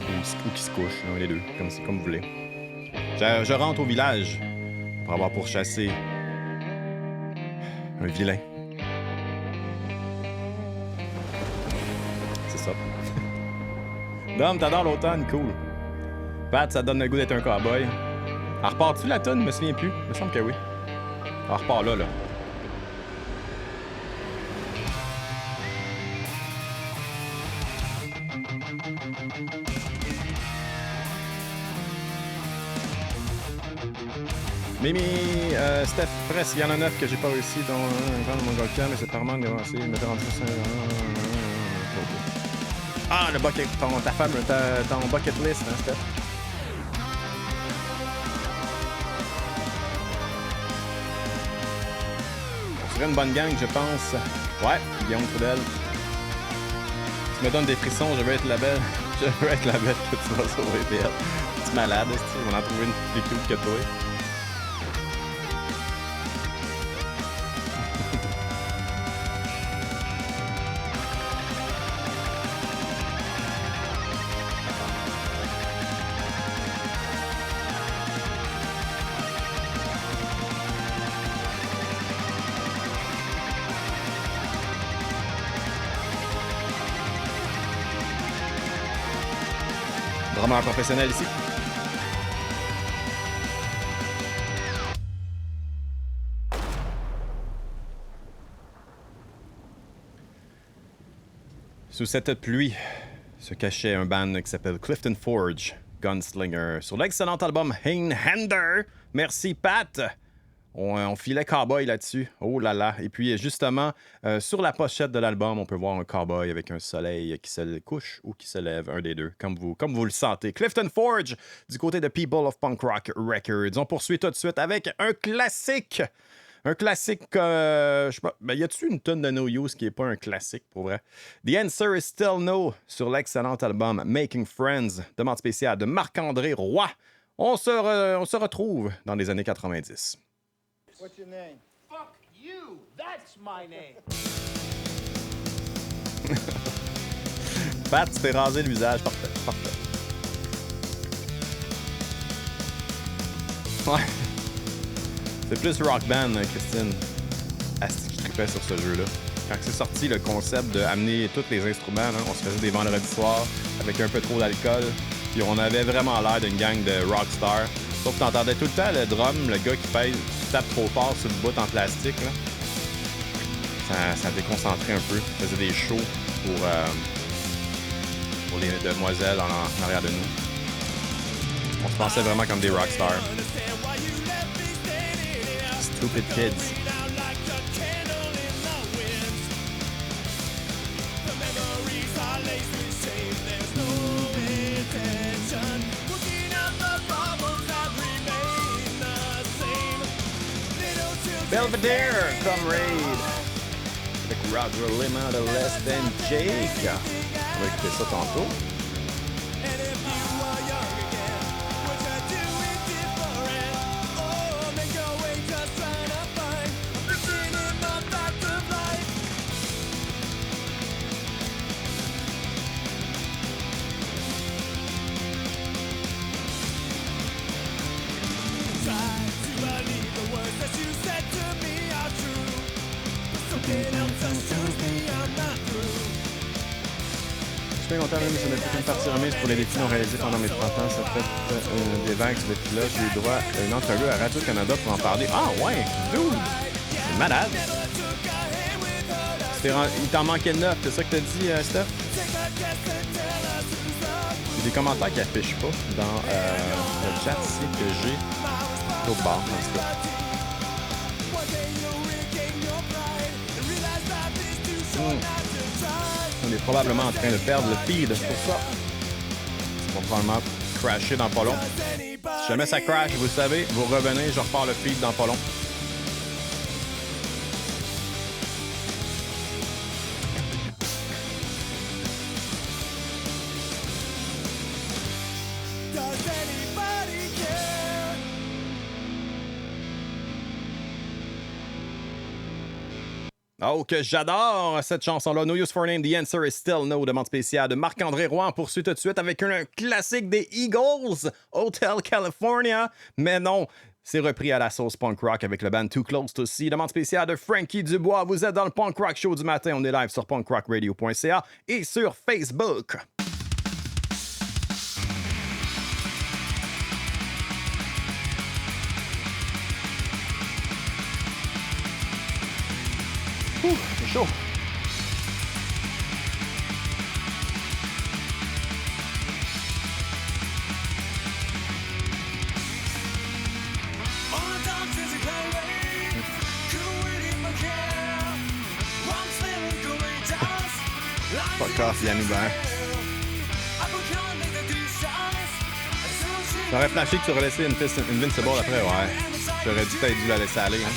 Ou qui se couche, l'un des deux, comme vous voulez. Je rentre au village pour avoir pourchassé un vilain. C'est ça. Dom, t'adores l'automne, cool. Pat, ça te donne le goût d'être un cowboy. Elle repart-tu la tonne? Je me souviens plus. Il me semble que oui. Elle repart là. Mimi, Steph, presque, il y en a 9 que j'ai pas réussi, dont un grand Mongolfian, mais c'est apparemment avancé. Il m'était rendu ça. Ah, le bucket, ta femme, ton bucket list, hein, Steph? On serait une bonne gang, je pense. Ouais, Guillaume Trudel. Tu me donnes des frissons, je veux être la belle. Je veux être la belle que tu vas sauver, belle. Tu es malade, on va en trouver une plus cute que toi. Drummer professionnel ici. Sous cette pluie se cachait un band qui s'appelle Clifton Forge, Gunslinger, sur l'excellent album Hander. Merci Pat! On filait cowboy là-dessus. Oh là là. Et puis, justement, sur la pochette de l'album, on peut voir un cowboy avec un soleil qui se couche ou qui se lève, un des deux, comme vous le sentez. Clifton Forge, du côté de People of Punk Rock Records. On poursuit tout de suite avec un classique. Un classique, je sais pas, y a-tu une tonne de No Use qui est pas un classique, pour vrai? The Answer is Still No, sur l'excellent album Making Friends, demande spéciale de Marc-André Roy. On se retrouve dans les années 90. What's your name? Fuck you! That's my name! Pat, tu t'es rasé le visage. Parfait, parfait. Ouais. C'est plus rock band, Christine. Asti, je trippais sur ce jeu-là. Quand c'est sorti le concept d'amener tous les instruments, là, on se faisait des vendredis soirs avec un peu trop d'alcool. Puis on avait vraiment l'air d'une gang de rockstar. Sauf que t'entendais tout le temps le drum, le gars qui tape trop fort sur le bout en plastique. Là. Ça déconcentrait un peu. On faisait des shows pour les demoiselles en arrière de nous. On se pensait vraiment comme des rockstars. Stupid kids. Belvedere, Comrade. Avec Roger Lima de Less Than Jake. On va écouter ça tantôt. Je suis content même si on a fait une partie remise pour les défis non réalisés pendant mes 30 ans. Ça fait des vagues ce défi-là. J'ai eu droit à une entrevue à Radio-Canada pour en parler. Ah ouais, dude! C'est malade! Il t'en manquait 9, c'est ça que t'as dit, Steph? Il y a des commentaires qui affichent pas dans le chat ici que j'ai au bord, en tout cas. On est probablement en train de perdre le feed pour ça. On va probablement crasher dans pas long. Si jamais ça crash, vous le savez, vous revenez, je repars le feed dans pas long. Oh, que j'adore cette chanson-là. No Use for a Name, The Answer is Still No. Demande spéciale de Marc-André Roy. On poursuit tout de suite avec un classique des Eagles, Hotel California. Mais non, c'est repris à la sauce punk rock avec le band Too Close to See. Demande spéciale de Frankie Dubois. Vous êtes dans le Punk Rock Show du matin. On est live sur punkrockradio.ca et sur Facebook. C'est chaud. On entend Fuck off, Yann Hubert. J'aurais flashé que tu aurais laissé Invincible après, ouais. J'aurais dû peut-être dû la laisser aller, hein.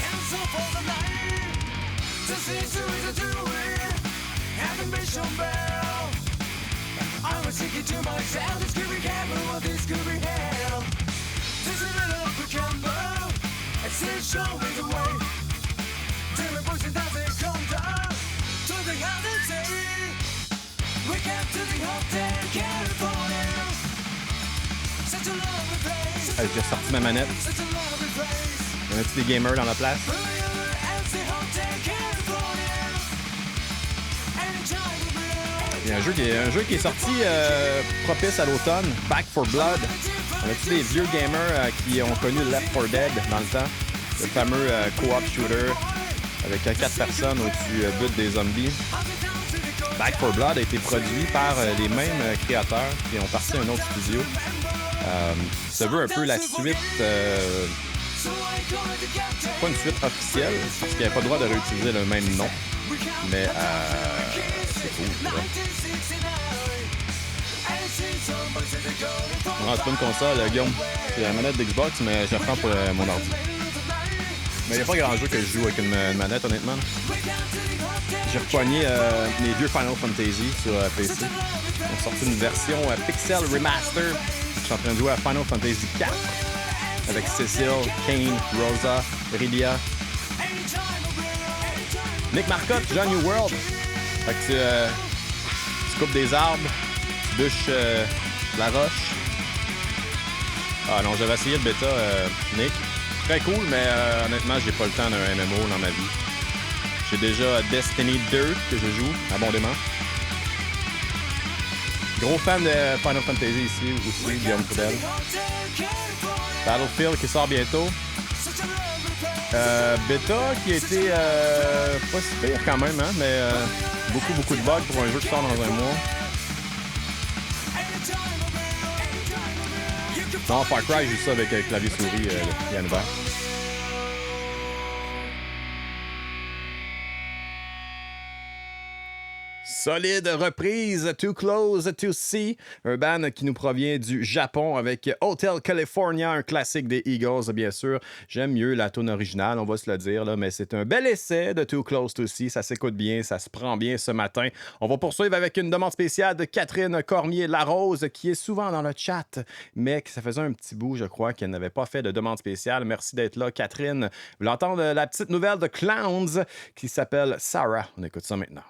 J'ai sorti ma manette. Y en a-tu des gamers dans la place? Il y a un jeu qui est sorti propice à l'automne, Back 4 Blood. On a-tu des vieux gamers qui ont connu Left 4 Dead dans le temps? Le fameux co-op shooter avec 4 personnes où tu butes des zombies. Back 4 Blood a été produit par les mêmes créateurs qui ont parti à un autre studio. Ça veut un peu la suite, pas une suite officielle, parce qu'il n'y a pas le droit de réutiliser le même nom, mais c'est cool. Non, c'est pas une console, Guillaume. C'est la manette d'Xbox, mais je la prends pour mon ordi. Mais il n'y a pas grand jeu que je joue avec une manette, honnêtement. J'ai repogné les vieux Final Fantasy sur PC. Ils ont sorti une version Pixel Remaster. Je suis en train de jouer à Final Fantasy 4 avec Cecil, Kane, Rosa, Rydia. Nick Marcotte, John New World. Fait que tu coupes des arbres, tu bûches la roche. Ah non, j'avais essayé le bêta, Nick. Très cool, mais honnêtement, j'ai pas le temps d'un MMO dans ma vie. J'ai déjà Destiny 2 que je joue abondamment. Gros fan de Final Fantasy ici aussi, Guillaume Poudel. Battlefield qui sort bientôt. Beta qui a été pas si pire quand même, hein, mais beaucoup de bugs pour un jeu qui sort dans un mois. Non, Far Cry, j'ai ça avec clavier souris, Yann Hubert. Solide reprise, Too Close to See, un band qui nous provient du Japon avec Hotel California, un classique des Eagles, bien sûr. J'aime mieux la tune originale, on va se le dire, là, mais c'est un bel essai de Too Close to See. Ça s'écoute bien, ça se prend bien ce matin. On va poursuivre avec une demande spéciale de Catherine Cormier-Larose, qui est souvent dans le chat, mais que ça faisait un petit bout, je crois, qu'elle n'avait pas fait de demande spéciale. Merci d'être là, Catherine. Vous l'entendez la petite nouvelle de Clowns qui s'appelle Sarah. On écoute ça maintenant.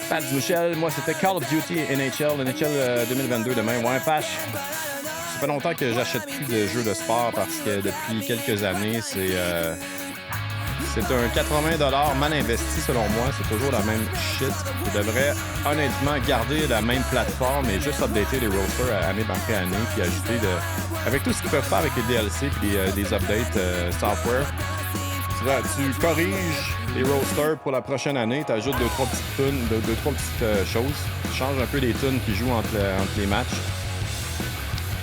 Pat Michel, moi c'était Call of Duty NHL 2022 demain. Ouais, Pache, ça fait longtemps que j'achète plus de jeux de sport parce que depuis quelques années, c'est un 80$ mal investi selon moi. C'est toujours la même shit. Je devrais honnêtement garder la même plateforme et juste updater les rosters année après année puis ajouter avec tout ce qu'ils peuvent faire avec les DLC puis des updates software. Tu corriges les rosters pour la prochaine année, tu ajoutes 2-3 petites tunes, 2-3 petites choses. Tu changes un peu les tunes qui jouent entre les matchs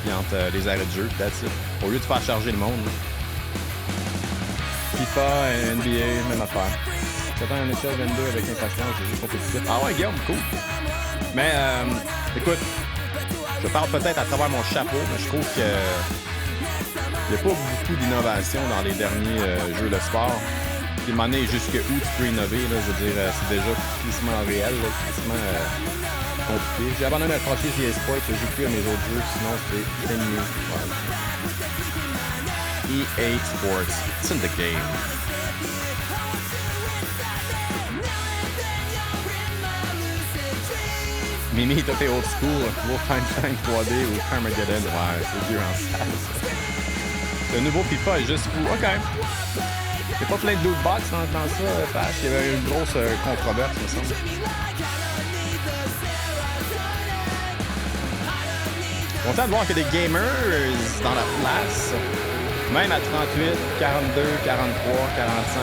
et entre les arrêts de jeu, that's it. Au lieu de faire charger le monde. FIFA, NBA, même affaire. J'attends un NHL 22 avec impatience, j'ai juste compétitif. Ah ouais, Guillaume, cool. Mais écoute, je parle peut-être à travers mon chapeau, mais je trouve que il n'y a pas beaucoup d'innovation dans les derniers jeux de sport. Puis demander jusqu'où tu peux innover, là, je veux dire, c'est déjà quasiment réel, là, quasiment compliqué. J'ai abandonné la franchise EA Sports, je joue plus à mes autres jeux, sinon c'est mieux. Voilà. EA Sports, it's in the game. Mimi, toi t'es old school, Wolfenstein 3D ou Carmageddon, ouais, c'est dur en salle, ça. Le nouveau FIFA est juste fou. OK. Il n'y a pas plein de loot box dans ça, Pache. Il y avait une grosse controverse, me semble. Content de voir qu'il y a des gamers dans la place. Même à 38, 42, 43, 45.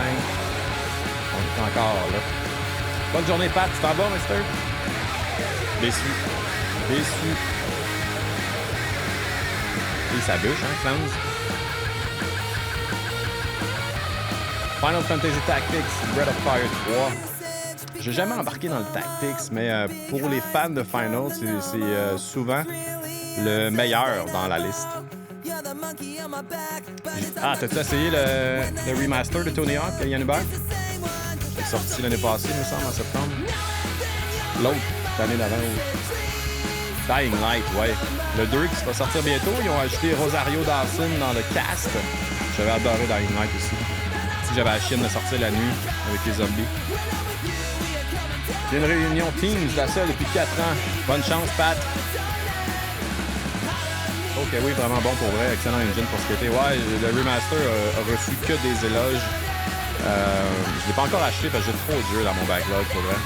On est encore là. Bonne journée, Pat. Tu t'en vas, mister? Déçu. Et ça bûche, hein, Clowns? Final Fantasy Tactics, Breath of Fire 3. J'ai jamais embarqué dans le Tactics, mais pour les fans de Final, c'est souvent le meilleur dans la liste. Ah, t'as-tu essayé le remaster de Tony Hawk, Yann Hubert? C'est sorti l'année passée, il me semble, en septembre. L'autre, l'année d'avant. Dying Light, ouais. Le 2 qui va sortir bientôt. Ils ont ajouté Rosario Dawson dans le cast. J'avais adoré Dying Light aussi. Si j'avais la chienne de sortir la nuit avec les zombies. C'est une réunion Teams, la seule depuis 4 ans. Bonne chance, Pat. Ok, oui, vraiment bon pour vrai. Excellent engine pour skater. Ouais, le remaster a reçu que des éloges. Je l'ai pas encore acheté parce que j'ai trop de jeux dans mon backlog, pour vrai.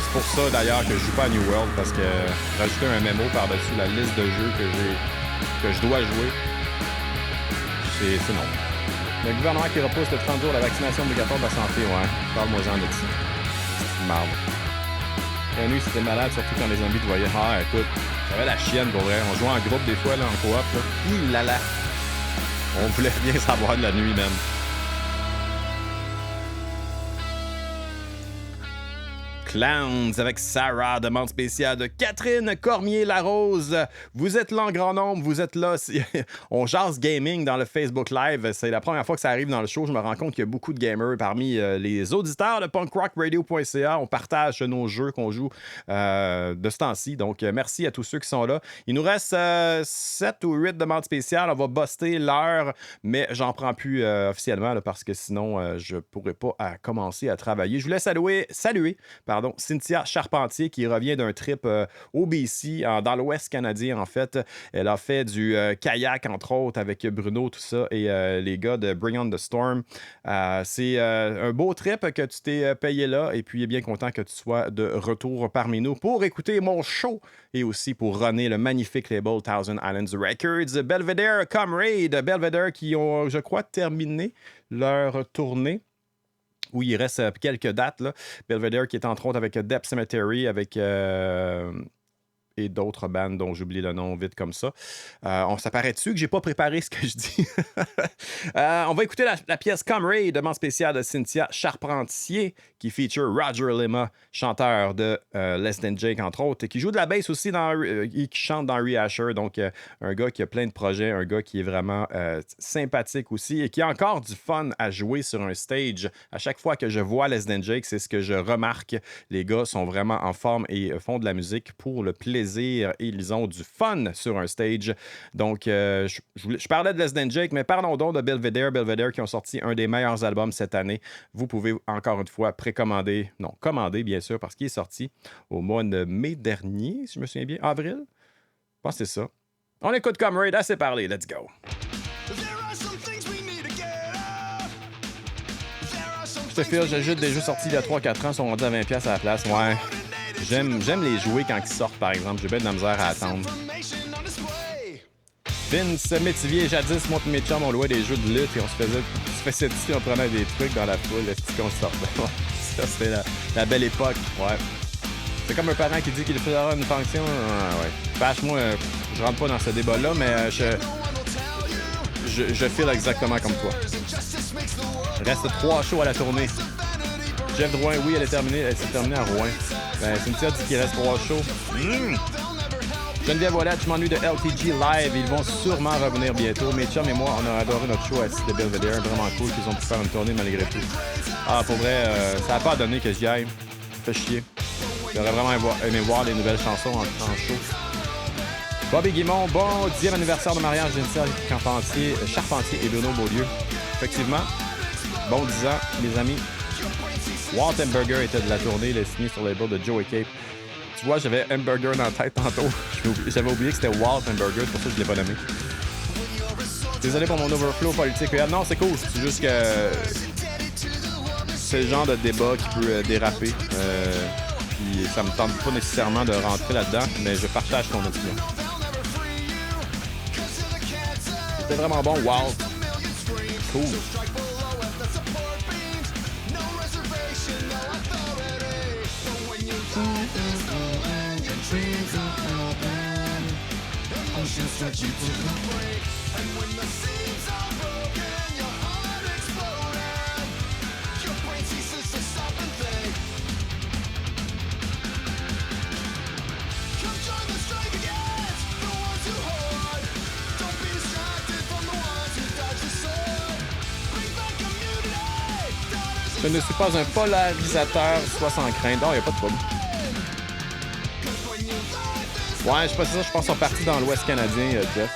C'est pour ça, d'ailleurs, que je joue pas à New World, parce que rajouter un mémo par-dessus la liste de jeux que je dois jouer, c'est non. Le gouvernement qui repousse de 30 jours la vaccination obligatoire de la santé, ouais. Parle-moi-en de ça. C'est une marde. La nuit, c'était malade, surtout quand les zombies te voyaient. Ah, écoute, j'avais la chienne, pour vrai. On jouait en groupe des fois, là, en coop, là. Il là. On voulait rien savoir de la nuit, même. Clowns avec Sarah, demande spéciale de Catherine Cormier-Larose. Vous êtes là en grand nombre, vous êtes là. On jase gaming dans le Facebook Live. C'est la première fois que ça arrive dans le show. Je me rends compte qu'il y a beaucoup de gamers parmi les auditeurs de punkrockradio.ca. On partage nos jeux qu'on joue de ce temps-ci. Donc, merci à tous ceux qui sont là. Il nous reste 7 ou 8 demandes spéciales. On va buster l'heure, mais j'en prends plus officiellement là, parce que sinon, je pourrais pas commencer à travailler. Je voulais saluer Cynthia Charpentier qui revient d'un trip au BC, dans l'Ouest canadien en fait. Elle a fait du kayak entre autres avec Bruno, tout ça, et les gars de Bring on the Storm. C'est un beau trip que tu t'es payé là et puis bien content que tu sois de retour parmi nous pour écouter mon show et aussi pour runner le magnifique label Thousand Islands Records. Belvedere Comrade, Belvedere qui ont, je crois, terminé leur tournée. Oui, il reste quelques dates. Là. Belvedere qui est entre autres avec Depth Cemetery, avec et d'autres bandes dont j'oublie le nom vite comme ça. Ça paraît-tu que j'ai pas préparé ce que je dis? On va écouter la pièce Comrade, demande spéciale de Cynthia Charpentier, qui feature Roger Lima, chanteur de Less Than Jake, entre autres, et qui joue de la bass aussi, qui chante dans Rehasher. Donc, un gars qui a plein de projets, un gars qui est vraiment sympathique aussi et qui a encore du fun à jouer sur un stage. À chaque fois que je vois Less Than Jake, c'est ce que je remarque. Les gars sont vraiment en forme et font de la musique pour le plaisir et ils ont du fun sur un stage. Donc, je parlais de Less Than Jake, mais parlons donc de Belvedere qui ont sorti un des meilleurs albums cette année. Vous pouvez encore une fois commander bien sûr, parce qu'il est sorti au mois de mai dernier, si je me souviens bien, avril. Je pense que c'est ça. On écoute Comrade, assez parlé, let's go. Je te file, j'ajoute des jeux sortis il y a 3-4 ans, sont rendus à 20$ à la place. Ouais. J'aime les jouer quand ils sortent, par exemple. J'ai bien de la misère à attendre. Vince Métivier, jadis, moi et mes chums, on louait des jeux de lutte et on se faisait dessus, on prenait des trucs dans la foule, est-ce qu'on sortait? Ça, c'était la belle époque, ouais. C'est comme un parent qui dit qu'il fera une fonction. Ouais. Vache, moi, je rentre pas dans ce débat-là, mais je file exactement comme toi. Il reste 3 shows à la tournée. Jeff Drouin, oui, elle s'est terminée à Rouen. Cynthia dit qu'il reste 3 shows. Geneviève Ouellette, je m'ennuie de LTG Live. Ils vont sûrement revenir bientôt. Mes chums et moi, on a adoré notre show à de Belvedere. Vraiment cool qu'ils ont pu faire une tournée malgré tout. Ah, pour vrai, ça n'a pas donné que j'y aille. Ça fait chier. J'aurais vraiment aimé voir les nouvelles chansons en show. Bobby Guimond, bon 10e anniversaire de mariage d'Initial Charpentier et Bruno Beaulieu. Effectivement, bon 10 ans, les amis. Walt Hamburger était de la tournée, il est signé sur le label de Joey Cape. Tu vois, j'avais Hamburger dans la tête tantôt. J'avais oublié que c'était Walt Hamburger, c'est pour ça que je ne l'ai pas nommé. Désolé pour mon overflow politique. Non, c'est cool, c'est juste que c'est le genre de débat qui peut déraper. Puis ça me tente pas nécessairement de rentrer là-dedans, mais je partage ton opinion. C'était vraiment bon, Walt. Cool. Je ne suis pas un polarisateur, soit sans crainte. Non, il n'y a pas de trouble. Ouais, je sais pas si ça, je pense qu'ils sont partis dans l'Ouest canadien, Jeff.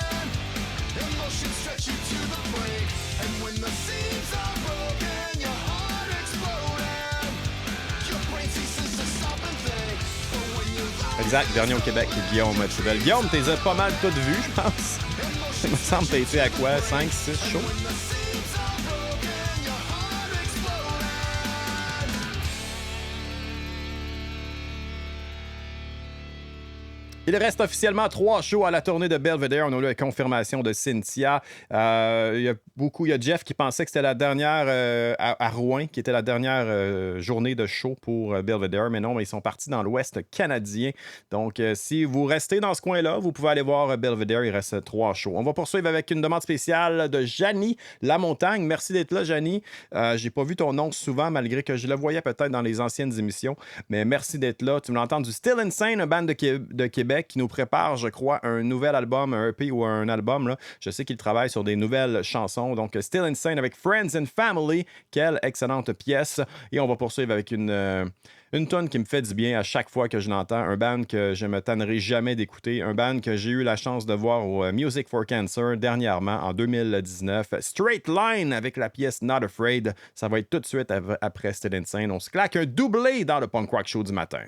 Exact, dernier au Québec, Guillaume Trudel. Guillaume, t'es pas mal toutes vues, je pense. Il me semble que t'as été à quoi? 5, 6 shows? Il reste officiellement 3 shows à la tournée de Belvedere. On a eu la confirmation de Cynthia. Il y a Jeff qui pensait que c'était la dernière à Rouen, qui était la dernière journée de show pour Belvedere. Mais non, ils sont partis dans l'Ouest canadien. Donc, si vous restez dans ce coin-là, vous pouvez aller voir Belvedere. Il reste 3 shows. On va poursuivre avec une demande spéciale de Janie Lamontagne. Merci d'être là, Janie. J'ai pas vu ton nom souvent, malgré que je le voyais peut-être dans les anciennes émissions. Mais merci d'être là. Tu me l'entends du Still Insane, un band de Québec qui nous prépare, je crois, un nouvel album, un EP ou un album. Là. Je sais qu'il travaille sur des nouvelles chansons. Donc, Still Insane avec Friends and Family. Quelle excellente pièce. Et on va poursuivre avec une tonne qui me fait du bien à chaque fois que je l'entends. Un band que je me tannerai jamais d'écouter. Un band que j'ai eu la chance de voir au Music for Cancer dernièrement, en 2019. Straight Line avec la pièce Not Afraid. Ça va être tout de suite après Still Insane. On se claque un doublé dans le Punk Rock Show du matin.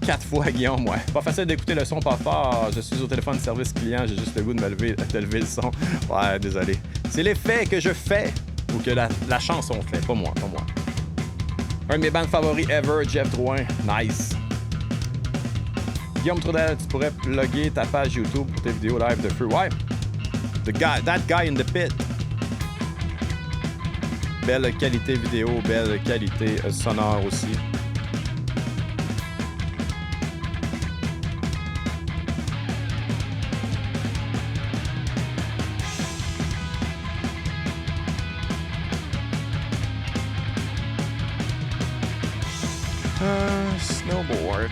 4 fois, Guillaume, ouais. Pas facile d'écouter le son pas fort. Je suis au téléphone de service client, j'ai juste le goût de lever le son. Ouais, désolé. C'est l'effet que je fais ou que la chanson fait, pas moi. Un de mes bands favoris ever, Jeff Drouin. Nice. Guillaume Trudel, tu pourrais plugger ta page YouTube pour tes vidéos live de feu. Ouais. That guy in the pit. Belle qualité vidéo, belle qualité sonore aussi. Snowboard.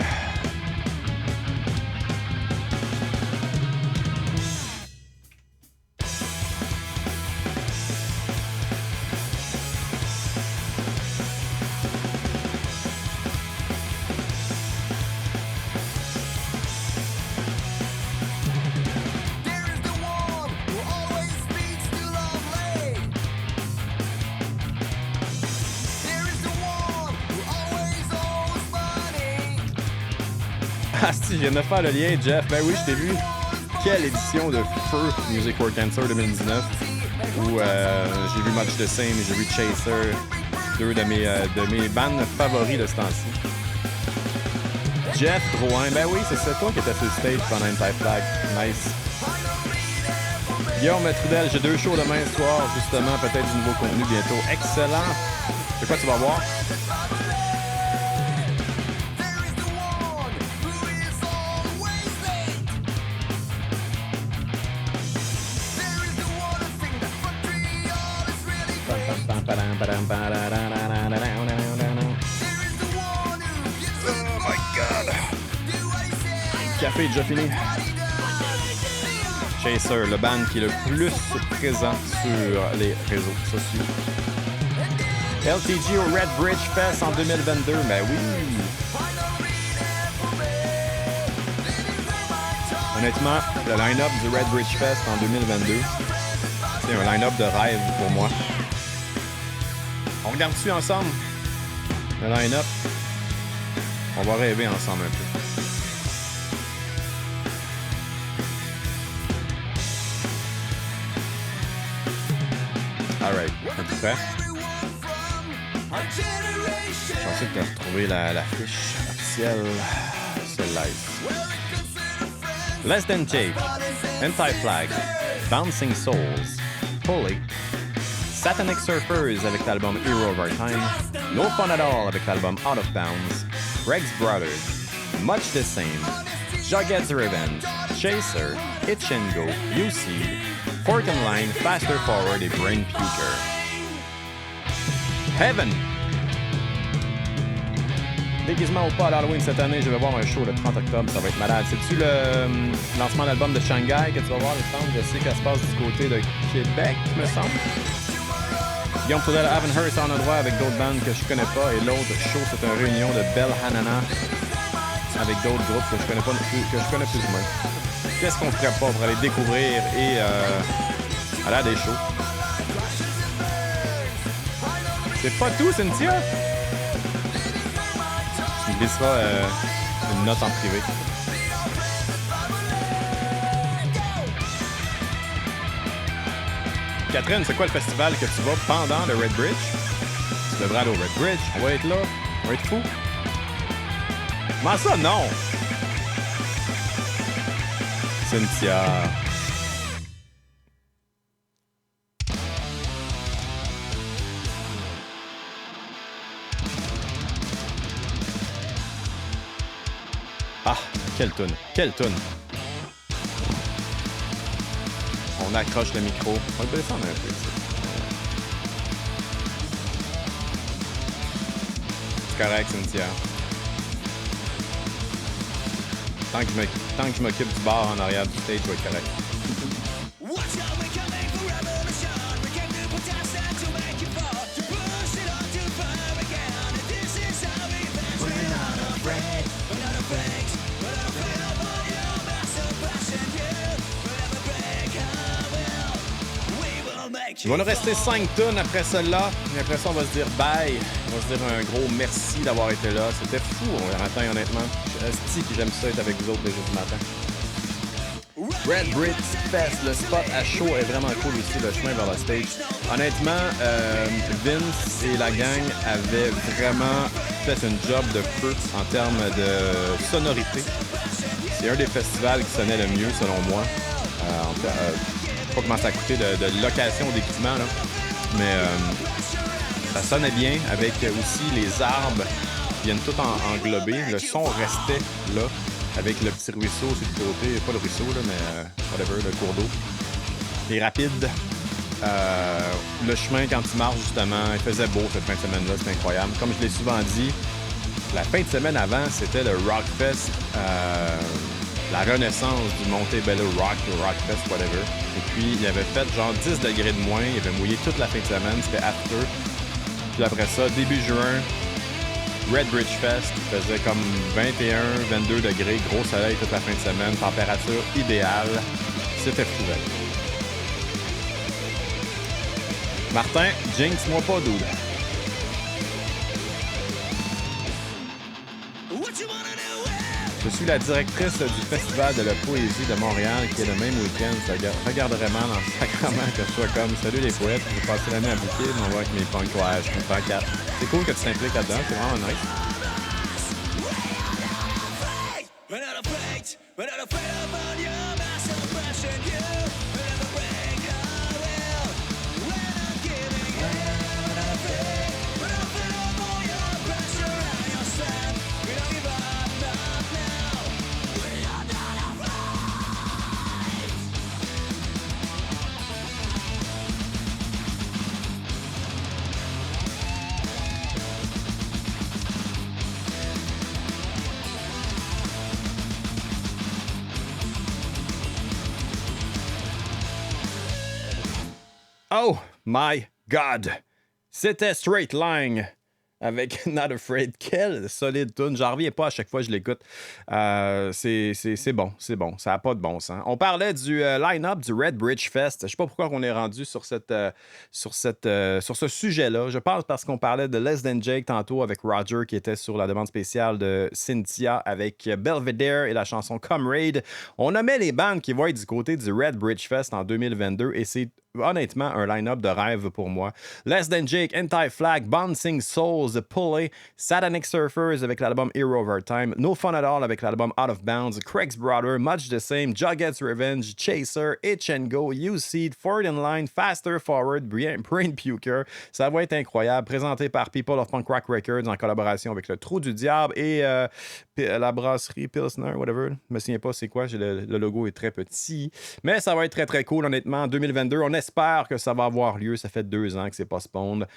Ah, si, je viens de faire le lien, Jeff. Ben oui, je t'ai vu. Quelle édition de Feu Music for Cancer 2019 où j'ai vu Much the Same et j'ai vu Chaser, deux de mes bands favoris de ce temps-ci. Jeff Drouin, ben oui, c'est ça, toi qui étais sur le stage pendant Anti-Flag. Nice. Guillaume Trudel, j'ai 2 shows demain soir, justement, peut-être du nouveau contenu bientôt. Excellent. C'est quoi tu vas voir? Oh my God! Café est déjà fini. Chaser, le band qui est le plus présent sur les réseaux sociaux. LTG au Red Bridge Fest en 2022, ben oui! Honnêtement, le line-up du Red Bridge Fest en 2022, c'est un line-up de rêve pour moi. On regarde-tu ensemble? Le line-up. On va rêver ensemble un peu. Alright, es-tu prêt? Je pensais que tu as retrouvé la fiche officielle. C'est live. Less Than Jake, Anti-Flag, Bouncing Souls, Pulley, Satanic Surfers avec l'album Hero of Our Time, No Fun At All avec l'album Out of Bounds, Greg's Brothers, Much the Same, Jughead's Revenge, Chaser, Itch and Go, UC, Fork and Line, Faster Forward et Brain Puker. Heaven! Déguisement ou pas à l'Halloween cette année, je vais voir un show le 30 octobre, ça va être malade. C'est-tu le lancement d'album de Shanghai que tu vas voir, il me semble? Je sais qu'elle se passe du côté de Québec, me semble. Guillaume Trudel, Haven't Heard, c'est en endroit avec d'autres bandes que je connais pas. Et l'autre show, c'est une réunion de Belle Hanana avec d'autres groupes que je connais pas, que je connais plus ou moins. Qu'est-ce qu'on ferait pas pour aller découvrir et aller à des shows? C'est pas tout, Cynthia? Tu me glisseras une note en privé. Catherine, c'est quoi le festival que tu vas pendant le Red Bridge? Tu devrais aller au Red Bridge. On va être là. On va être fou. Comment ça, non? Cynthia. Ah, quelle toune. Quelle toune. On accroche le micro. On va le descendre un peu ici. C'est correct, Cynthia. Tant que je m'occupe du bar en arrière du stage, je vais être correct. Il va nous rester 5 tonnes après celle-là. Et après ça, on va se dire bye. On va se dire un gros merci d'avoir été là. C'était fou, on matin, honnêtement. Asti que j'aime ça être avec vous autres le jeudi matin. Red Bridge Fest, le spot à chaud est vraiment cool aussi, le chemin vers la stage. Honnêtement, Vince et la gang avaient vraiment fait une job de feu en termes de sonorité. C'est un des festivals qui sonnait le mieux, selon moi. Je sais pas comment ça a coûté de location d'équipement, là. Mais ça sonnait bien avec aussi les arbres qui viennent tout englober. Le son restait là avec le petit ruisseau sur le côté. Pas le ruisseau, là, mais whatever, le cours d'eau. Les rapides. Le chemin, quand tu marches, justement, il faisait beau cette fin de semaine-là. C'était incroyable. Comme je l'ai souvent dit, la fin de semaine avant, c'était le Rockfest. La renaissance du Montebello Rock, le Rockfest, whatever. Et puis, il avait fait genre 10 degrés de moins. Il avait mouillé toute la fin de semaine. C'était after. Puis après ça, début juin, Red Bridge Fest. Il faisait comme 21, 22 degrés. Gros soleil toute la fin de semaine. Température idéale. C'était fou, là. Martin, jinx-moi pas, dude. Je suis la directrice du Festival de la Poésie de Montréal, qui est le même week-end. Ça regarderait mal en sacrement que je sois comme « Salut les poètes, je vais passer l'année à bouquer, on va avec mes punks, ouais, je comprends 4. » C'est cool que tu t'impliques là-dedans, c'est vraiment nice. Oh my God! C'était Straight Line avec Not Afraid. Quelle solide tune. J'en reviens pas à chaque fois que je l'écoute. C'est bon, c'est bon. Ça n'a pas de bon sens. On parlait du line-up du Red Bridge Fest. Je sais pas pourquoi on est rendu sur ce sujet-là. Je pense parce qu'on parlait de Less Than Jake tantôt avec Roger qui était sur la demande spéciale de Cynthia avec Belvedere et la chanson Comrade. On nommait les bandes qui vont être du côté du Red Bridge Fest en 2022 et c'est honnêtement un line-up de rêve pour moi. Less Than Jake, Anti-Flag, Bouncing Souls, The Pulley, Satanic Surfers avec l'album Hero Overtime, No Fun At All avec l'album Out of Bounds, Craig's Brother, Much the Same, Jughead's Revenge, Chaser, Itch and Go, U-Seed, Forward in Line, Faster Forward, Brain Puker. Ça va être incroyable. Présenté par People of Punk Rock Records en collaboration avec le Trou du Diable et la brasserie Pilsner, whatever. Je me souviens pas c'est quoi. Le logo est très petit. Mais ça va être très très cool, honnêtement. En 2022, on espère que ça va avoir lieu. Ça fait 2 ans que c'est postponed.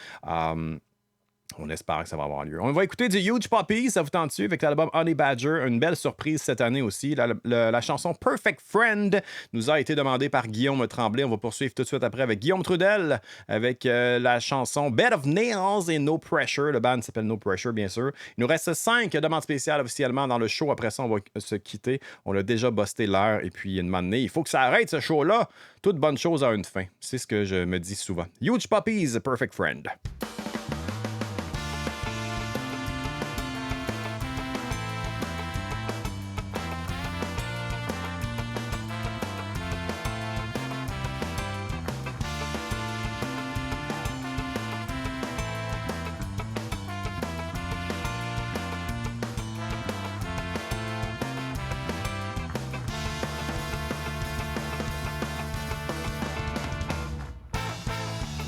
On espère que ça va avoir lieu. On va écouter du Huge Puppies, ça vous tente-tu, avec l'album Honey Badger. Une belle surprise cette année aussi. La chanson Perfect Friend nous a été demandée par Guillaume Tremblay. On va poursuivre tout de suite après avec Guillaume Trudel, avec la chanson Bed of Nails et No Pressure. Le band s'appelle No Pressure, bien sûr. Il nous reste 5 demandes spéciales officiellement dans le show. Après ça, on va se quitter. On a déjà busté l'heure et puis une moment donné, il faut que ça arrête ce show-là. Toute bonne chose a une fin. C'est ce que je me dis souvent. Huge Puppies, Perfect Friend.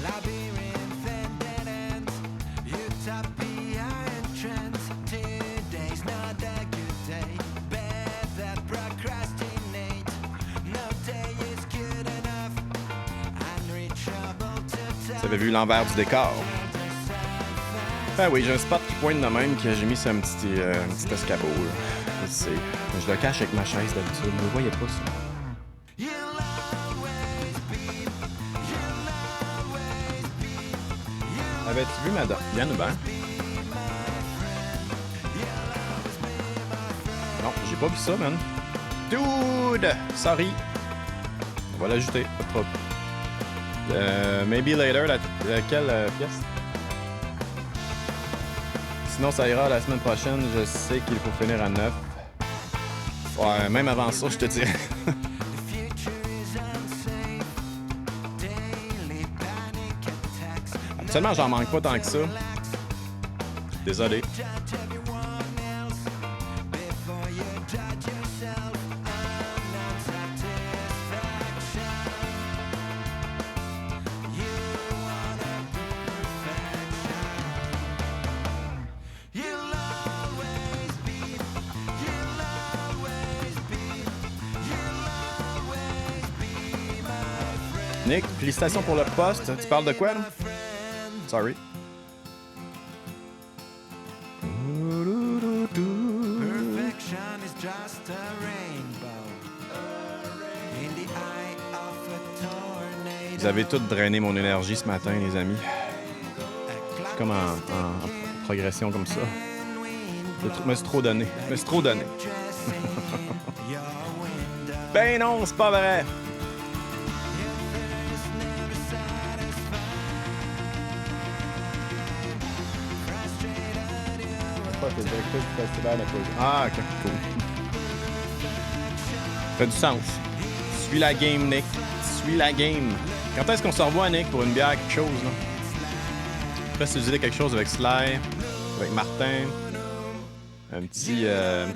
Labyrinth and dead ends, utopia and trends. Today's not a good day. Bad that procrastinate. No day is good enough. Unreachable to Vous avez vu l'envers du décor. Ben oui, j'ai un spot qui pointe de même que j'ai mis sur un petit escabeau. Là. Je sais. Je le cache avec ma chaise d'habitude. Vous ne voyez pas ça. Avais-tu vu madame Yann Hubert? Non, j'ai pas vu ça, man. Dude! Sorry. On va l'ajouter, pas de trouble. Maybe later, laquelle pièce? Sinon, ça ira la semaine prochaine. Je sais qu'il faut finir à 9. Ouais, même avant ça, je te dirais. Seulement, j'en manque pas tant que ça. Désolé. Nick, félicitations pour le poste. Tu parles de quoi, là? Sorry. Perfection is just a rainbow in the eye of a tornado. Vous avez tout drainé mon énergie ce matin, les amis. Comme en progression comme ça. Je me suis trop donné. Ben non, c'est pas vrai. T'es directeur du festival à cause. Ah, ok, cool. Fait du sens. Suis la game, Nick. Suis la game. Quand est-ce qu'on se revoit, Nick, pour une bière, quelque chose, là? Je sais pas si tu disais quelque chose avec Sly, avec Martin. Un petit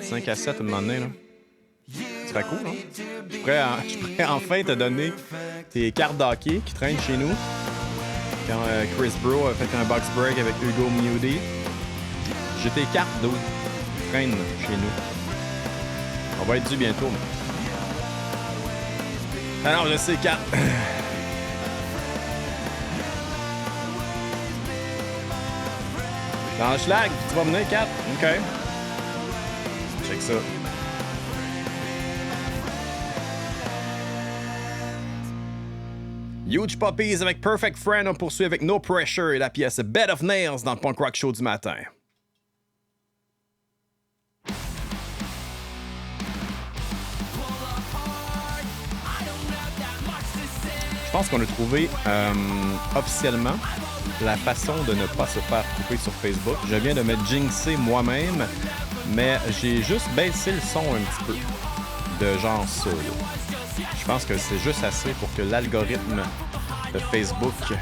5 à 7 à un moment donné, là. Ce serait cool, non? Je pourrais enfin te donner tes cartes d'hockey qui traînent chez nous. Quand Chris Bro a fait un box break avec Hugo Mewdy. J'ai tes cartes d'eau qui traînent chez nous. On va être dû bientôt. Ah non, je sais, 4. Dans le schlag, tu vas venir, 4. OK. Check ça. Huge Puppies avec Perfect Friend. On poursuit avec No Pressure et la pièce Bed of Nails dans le Punk Rock Show du matin. Je pense qu'on a trouvé officiellement la façon de ne pas se faire couper sur Facebook. Je viens de me jinxer moi-même, mais j'ai juste baissé le son un petit peu. De genre ça, là. Je pense que c'est juste assez pour que l'algorithme de Facebook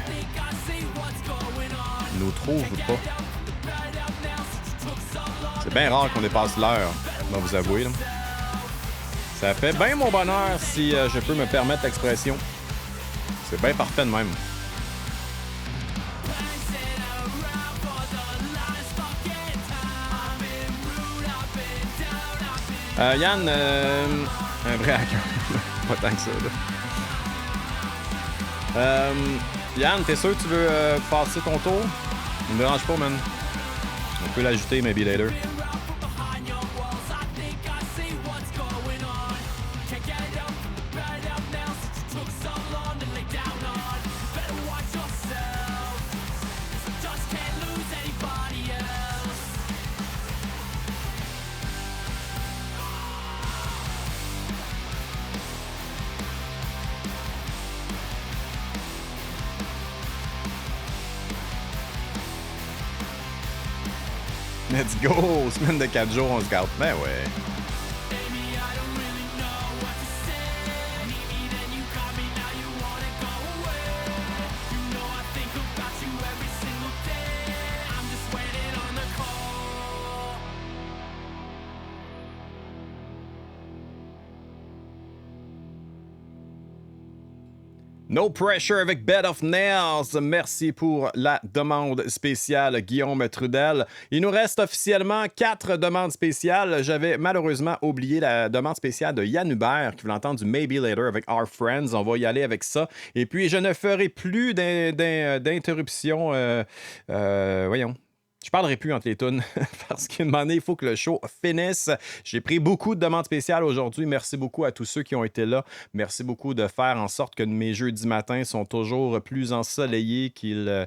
nous trouve pas. C'est bien rare qu'on dépasse l'heure, je dois vous avouer, là. Ça fait bien mon bonheur si je peux me permettre l'expression. C'est bien parfait de même. Yann, un vrai hacker. Pas tant que ça, là. Yann, t'es sûr que tu veux passer ton tour? Ça me dérange pas, man. On peut l'ajouter, maybe later. Let's go! Semaine de 4 jours, on se garde. Ben ouais. No Pressure avec Bed of Nails. Merci pour la demande spéciale, Guillaume Trudel. Il nous reste officiellement 4 demandes spéciales. J'avais malheureusement oublié la demande spéciale de Yann Hubert qui voulait entendre du Maybe Later avec Our Friends. On va y aller avec ça. Et puis, je ne ferai plus d'interruption. Voyons. Je parlerai plus entre les tunes parce qu'à un moment donné, il faut que le show finisse. J'ai pris beaucoup de demandes spéciales aujourd'hui. Merci beaucoup à tous ceux qui ont été là. Merci beaucoup de faire en sorte que mes jeudis matins sont toujours plus ensoleillés qu'ils...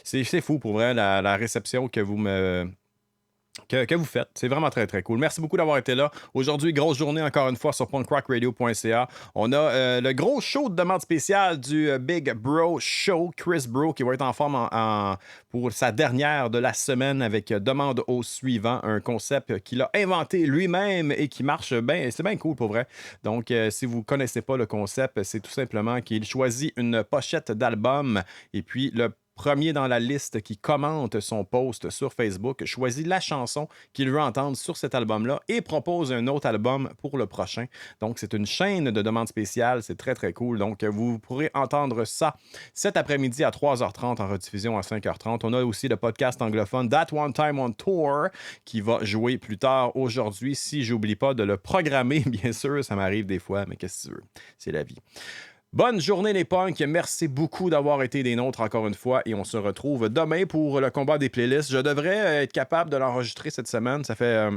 C'est fou pour vrai, la réception que vous me... Que vous faites. C'est vraiment très, très cool. Merci beaucoup d'avoir été là. Aujourd'hui, grosse journée encore une fois sur punkrockradio.ca. On a le gros show de demande spéciale du Big Bro Show. Chris Bro qui va être en forme pour sa dernière de la semaine avec Demande au suivant, un concept qu'il a inventé lui-même et qui marche bien. C'est bien cool pour vrai. Donc, si vous ne connaissez pas le concept, c'est tout simplement qu'il choisit une pochette d'album et puis le premier dans la liste qui commente son post sur Facebook choisit la chanson qu'il veut entendre sur cet album-là et propose un autre album pour le prochain. Donc, c'est une chaîne de demandes spéciales. C'est très, très cool. Donc, vous pourrez entendre ça cet après-midi à 3h30 en rediffusion à 5h30. On a aussi le podcast anglophone That One Time on Tour qui va jouer plus tard aujourd'hui. Si j'oublie pas de le programmer, bien sûr, ça m'arrive des fois, mais qu'est-ce que tu veux? C'est la vie. Bonne journée les punks, merci beaucoup d'avoir été des nôtres encore une fois et on se retrouve demain pour le combat des playlists. Je devrais être capable de l'enregistrer cette semaine, ça fait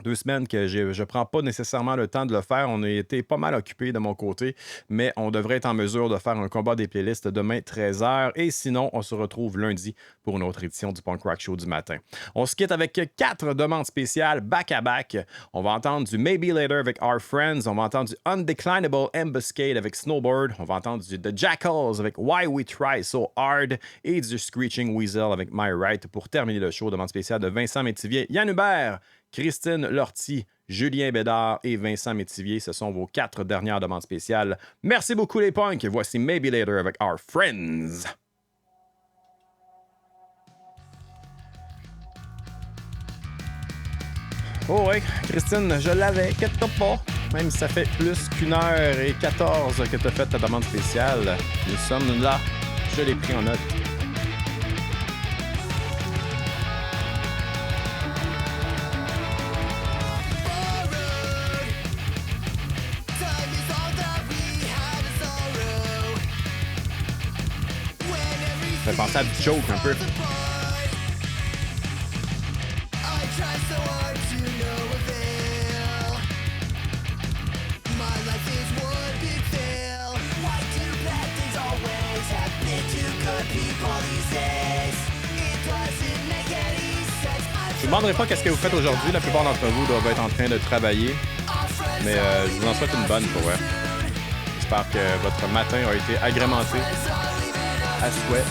2 semaines que je prends pas nécessairement le temps de le faire. On a été pas mal occupés de mon côté, mais on devrait être en mesure de faire un combat des playlists demain 13h. Et sinon, on se retrouve lundi pour une autre édition du Punk Rock Show du matin. On se quitte avec 4 demandes spéciales back-à-back. On va entendre du Maybe Later avec Our Friends. On va entendre du Undeclinable Ambuscade avec Snowbird. On va entendre du The Jackals avec Why We Try So Hard et du Screeching Weasel avec My Right pour terminer le show. Demande spéciale de Vincent Métivier, Yann Hubert, Christine Lortie, Julien Bédard et Vincent Métivier. Ce sont vos 4 dernières demandes spéciales. Merci beaucoup les punks. Voici Maybe Later avec Our Friends. Oh oui, Christine, je l'avais, inquiète-toi pas. Même si ça fait plus qu'1h14 que tu as fait ta demande spéciale, nous sommes là. Je l'ai pris en note. Ça fait penser à du joke un peu. Je ne vous demanderai pas qu'est-ce que vous faites aujourd'hui. La plupart d'entre vous doivent être en train de travailler. Mais je vous en souhaite une bonne pour vrai. J'espère que votre matin a été agrémenté à souhait.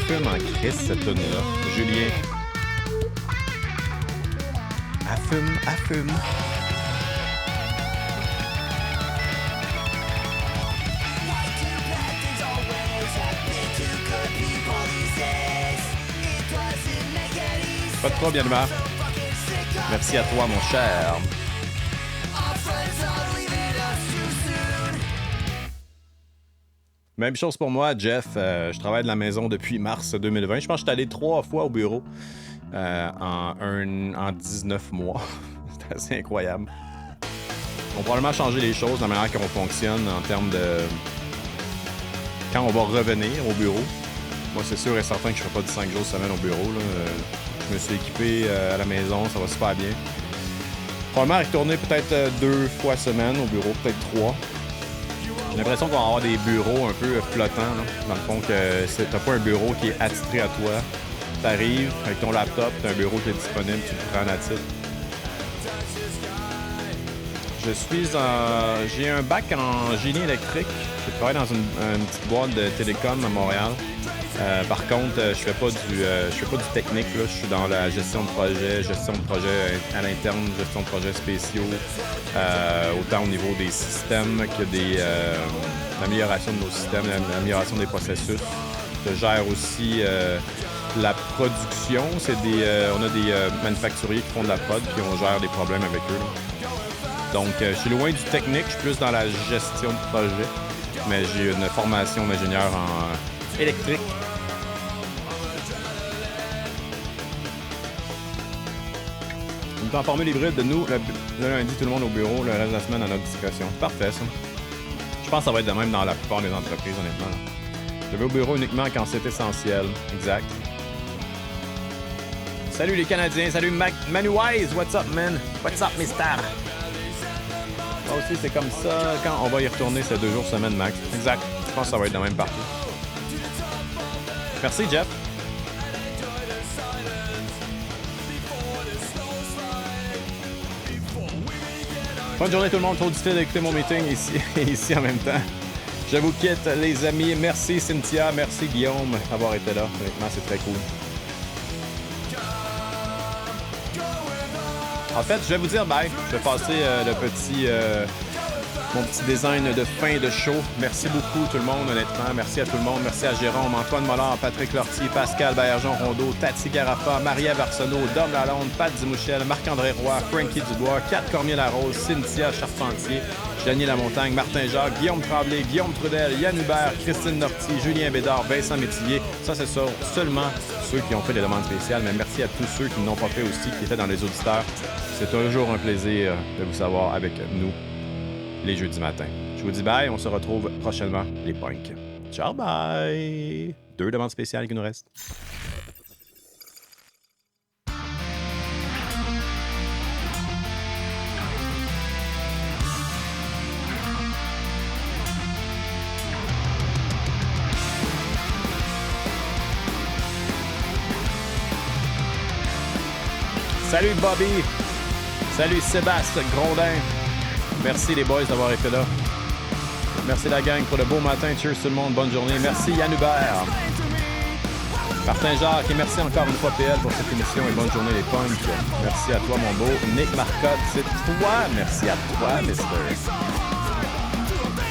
Fume en crise cette tune-là. Julien. Elle fume. Pas de trouble, Yanuma. Merci à toi, mon cher. Même chose pour moi, Jeff. Je travaille de la maison depuis mars 2020. Je pense que je suis allé 3 fois au bureau en 19 mois. C'est assez incroyable. On va probablement changer les choses, la manière qu'on fonctionne en termes de... Quand on va revenir au bureau. Moi, c'est sûr et certain que je ne ferai pas du 5 jours semaine au bureau. Là. Je me suis équipé à la maison, ça va super bien. Probablement retourner peut-être 2 fois semaine au bureau, peut-être 3. J'ai l'impression qu'on va avoir des bureaux un peu flottants. Là. Dans le fond, que t'as pas un bureau qui est attitré à toi. T'arrives avec ton laptop, t'as un bureau qui est disponible, tu le prends à titre. J'ai un bac en génie électrique. Je travaille dans une petite boîte de télécom à Montréal. Par contre, je fais pas du technique. Là. Je suis dans la gestion de projet à l'interne, gestion de projets spéciaux, autant au niveau des systèmes que l'amélioration de nos systèmes, l'amélioration des processus. Je gère aussi la production. On a des manufacturiers qui font de la prod puis on gère des problèmes avec eux. Là. Donc, je suis loin du technique, je suis plus dans la gestion de projet, mais j'ai une formation d'ingénieur en électrique. On peut informer l'hybride de nous, le lundi, tout le monde au bureau, le reste de la semaine à notre discrétion. Parfait, ça. Je pense que ça va être de même dans la plupart des entreprises, honnêtement. Là. Je vais au bureau uniquement quand c'est essentiel. Exact. Salut les Canadiens, salut Manu Wise, what's up, man? What's up, mister? Moi aussi, c'est comme ça. Quand on va y retourner, c'est 2 jours semaine max. Exact. Je pense que ça va être de même partout. Merci, Jeff. Bonne journée tout le monde. Trop difficile d'écouter mon meeting ici en même temps. Je vous quitte, les amis. Merci, Cynthia. Merci, Guillaume, d'avoir été là. Honnêtement, c'est très cool. En fait, je vais vous dire bye. Je vais passer mon petit design de fin de show. Merci beaucoup tout le monde, honnêtement. Merci à tout le monde. Merci à Jérôme, Antoine Mollard, Patrick Lortie, Pascal Baillargeon-Rondeau, Tati Garafa, Maria Arsenault, Dom Lalonde, Pat Dimouchel, Marc-André Roy, Frankie Dubois, Kat Cormier-Larose, Cynthia Charpentier, Daniel Lamontagne, Martin Jacques, Guillaume Tremblay, Guillaume Trudel, Yann Hubert, Christine Norty, Julien Bédard, Vincent Métivier. Ça, c'est seulement ceux qui ont fait des demandes spéciales, mais merci à tous ceux qui n'ont pas fait aussi, qui étaient dans les auditeurs. C'est toujours un plaisir de vous savoir avec nous les jeudis matins. Je vous dis bye, on se retrouve prochainement, les punks. Ciao, bye! 2 demandes spéciales qui nous restent. Salut Bobby! Salut Sébastien Grondin! Merci les boys d'avoir été là. Merci la gang pour le beau matin. Cheers tout le monde, bonne journée. Merci Yann Hubert. Martin Jacques et merci encore une fois PL pour cette émission et bonne journée les punks. Merci à toi mon beau. Nick Marcotte, c'est toi. Merci à toi, mister.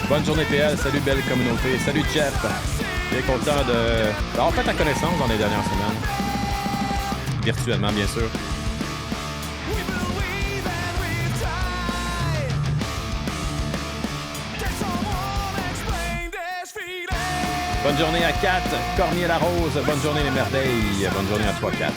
Bonne journée PL, salut belle communauté. Salut Jeff. Bien content d'avoir fait ta connaissance dans les dernières semaines. Virtuellement, bien sûr. Bonne journée à Kat, Cormier-Larose. Bonne journée les merveilles. Bonne journée à toi, Kat.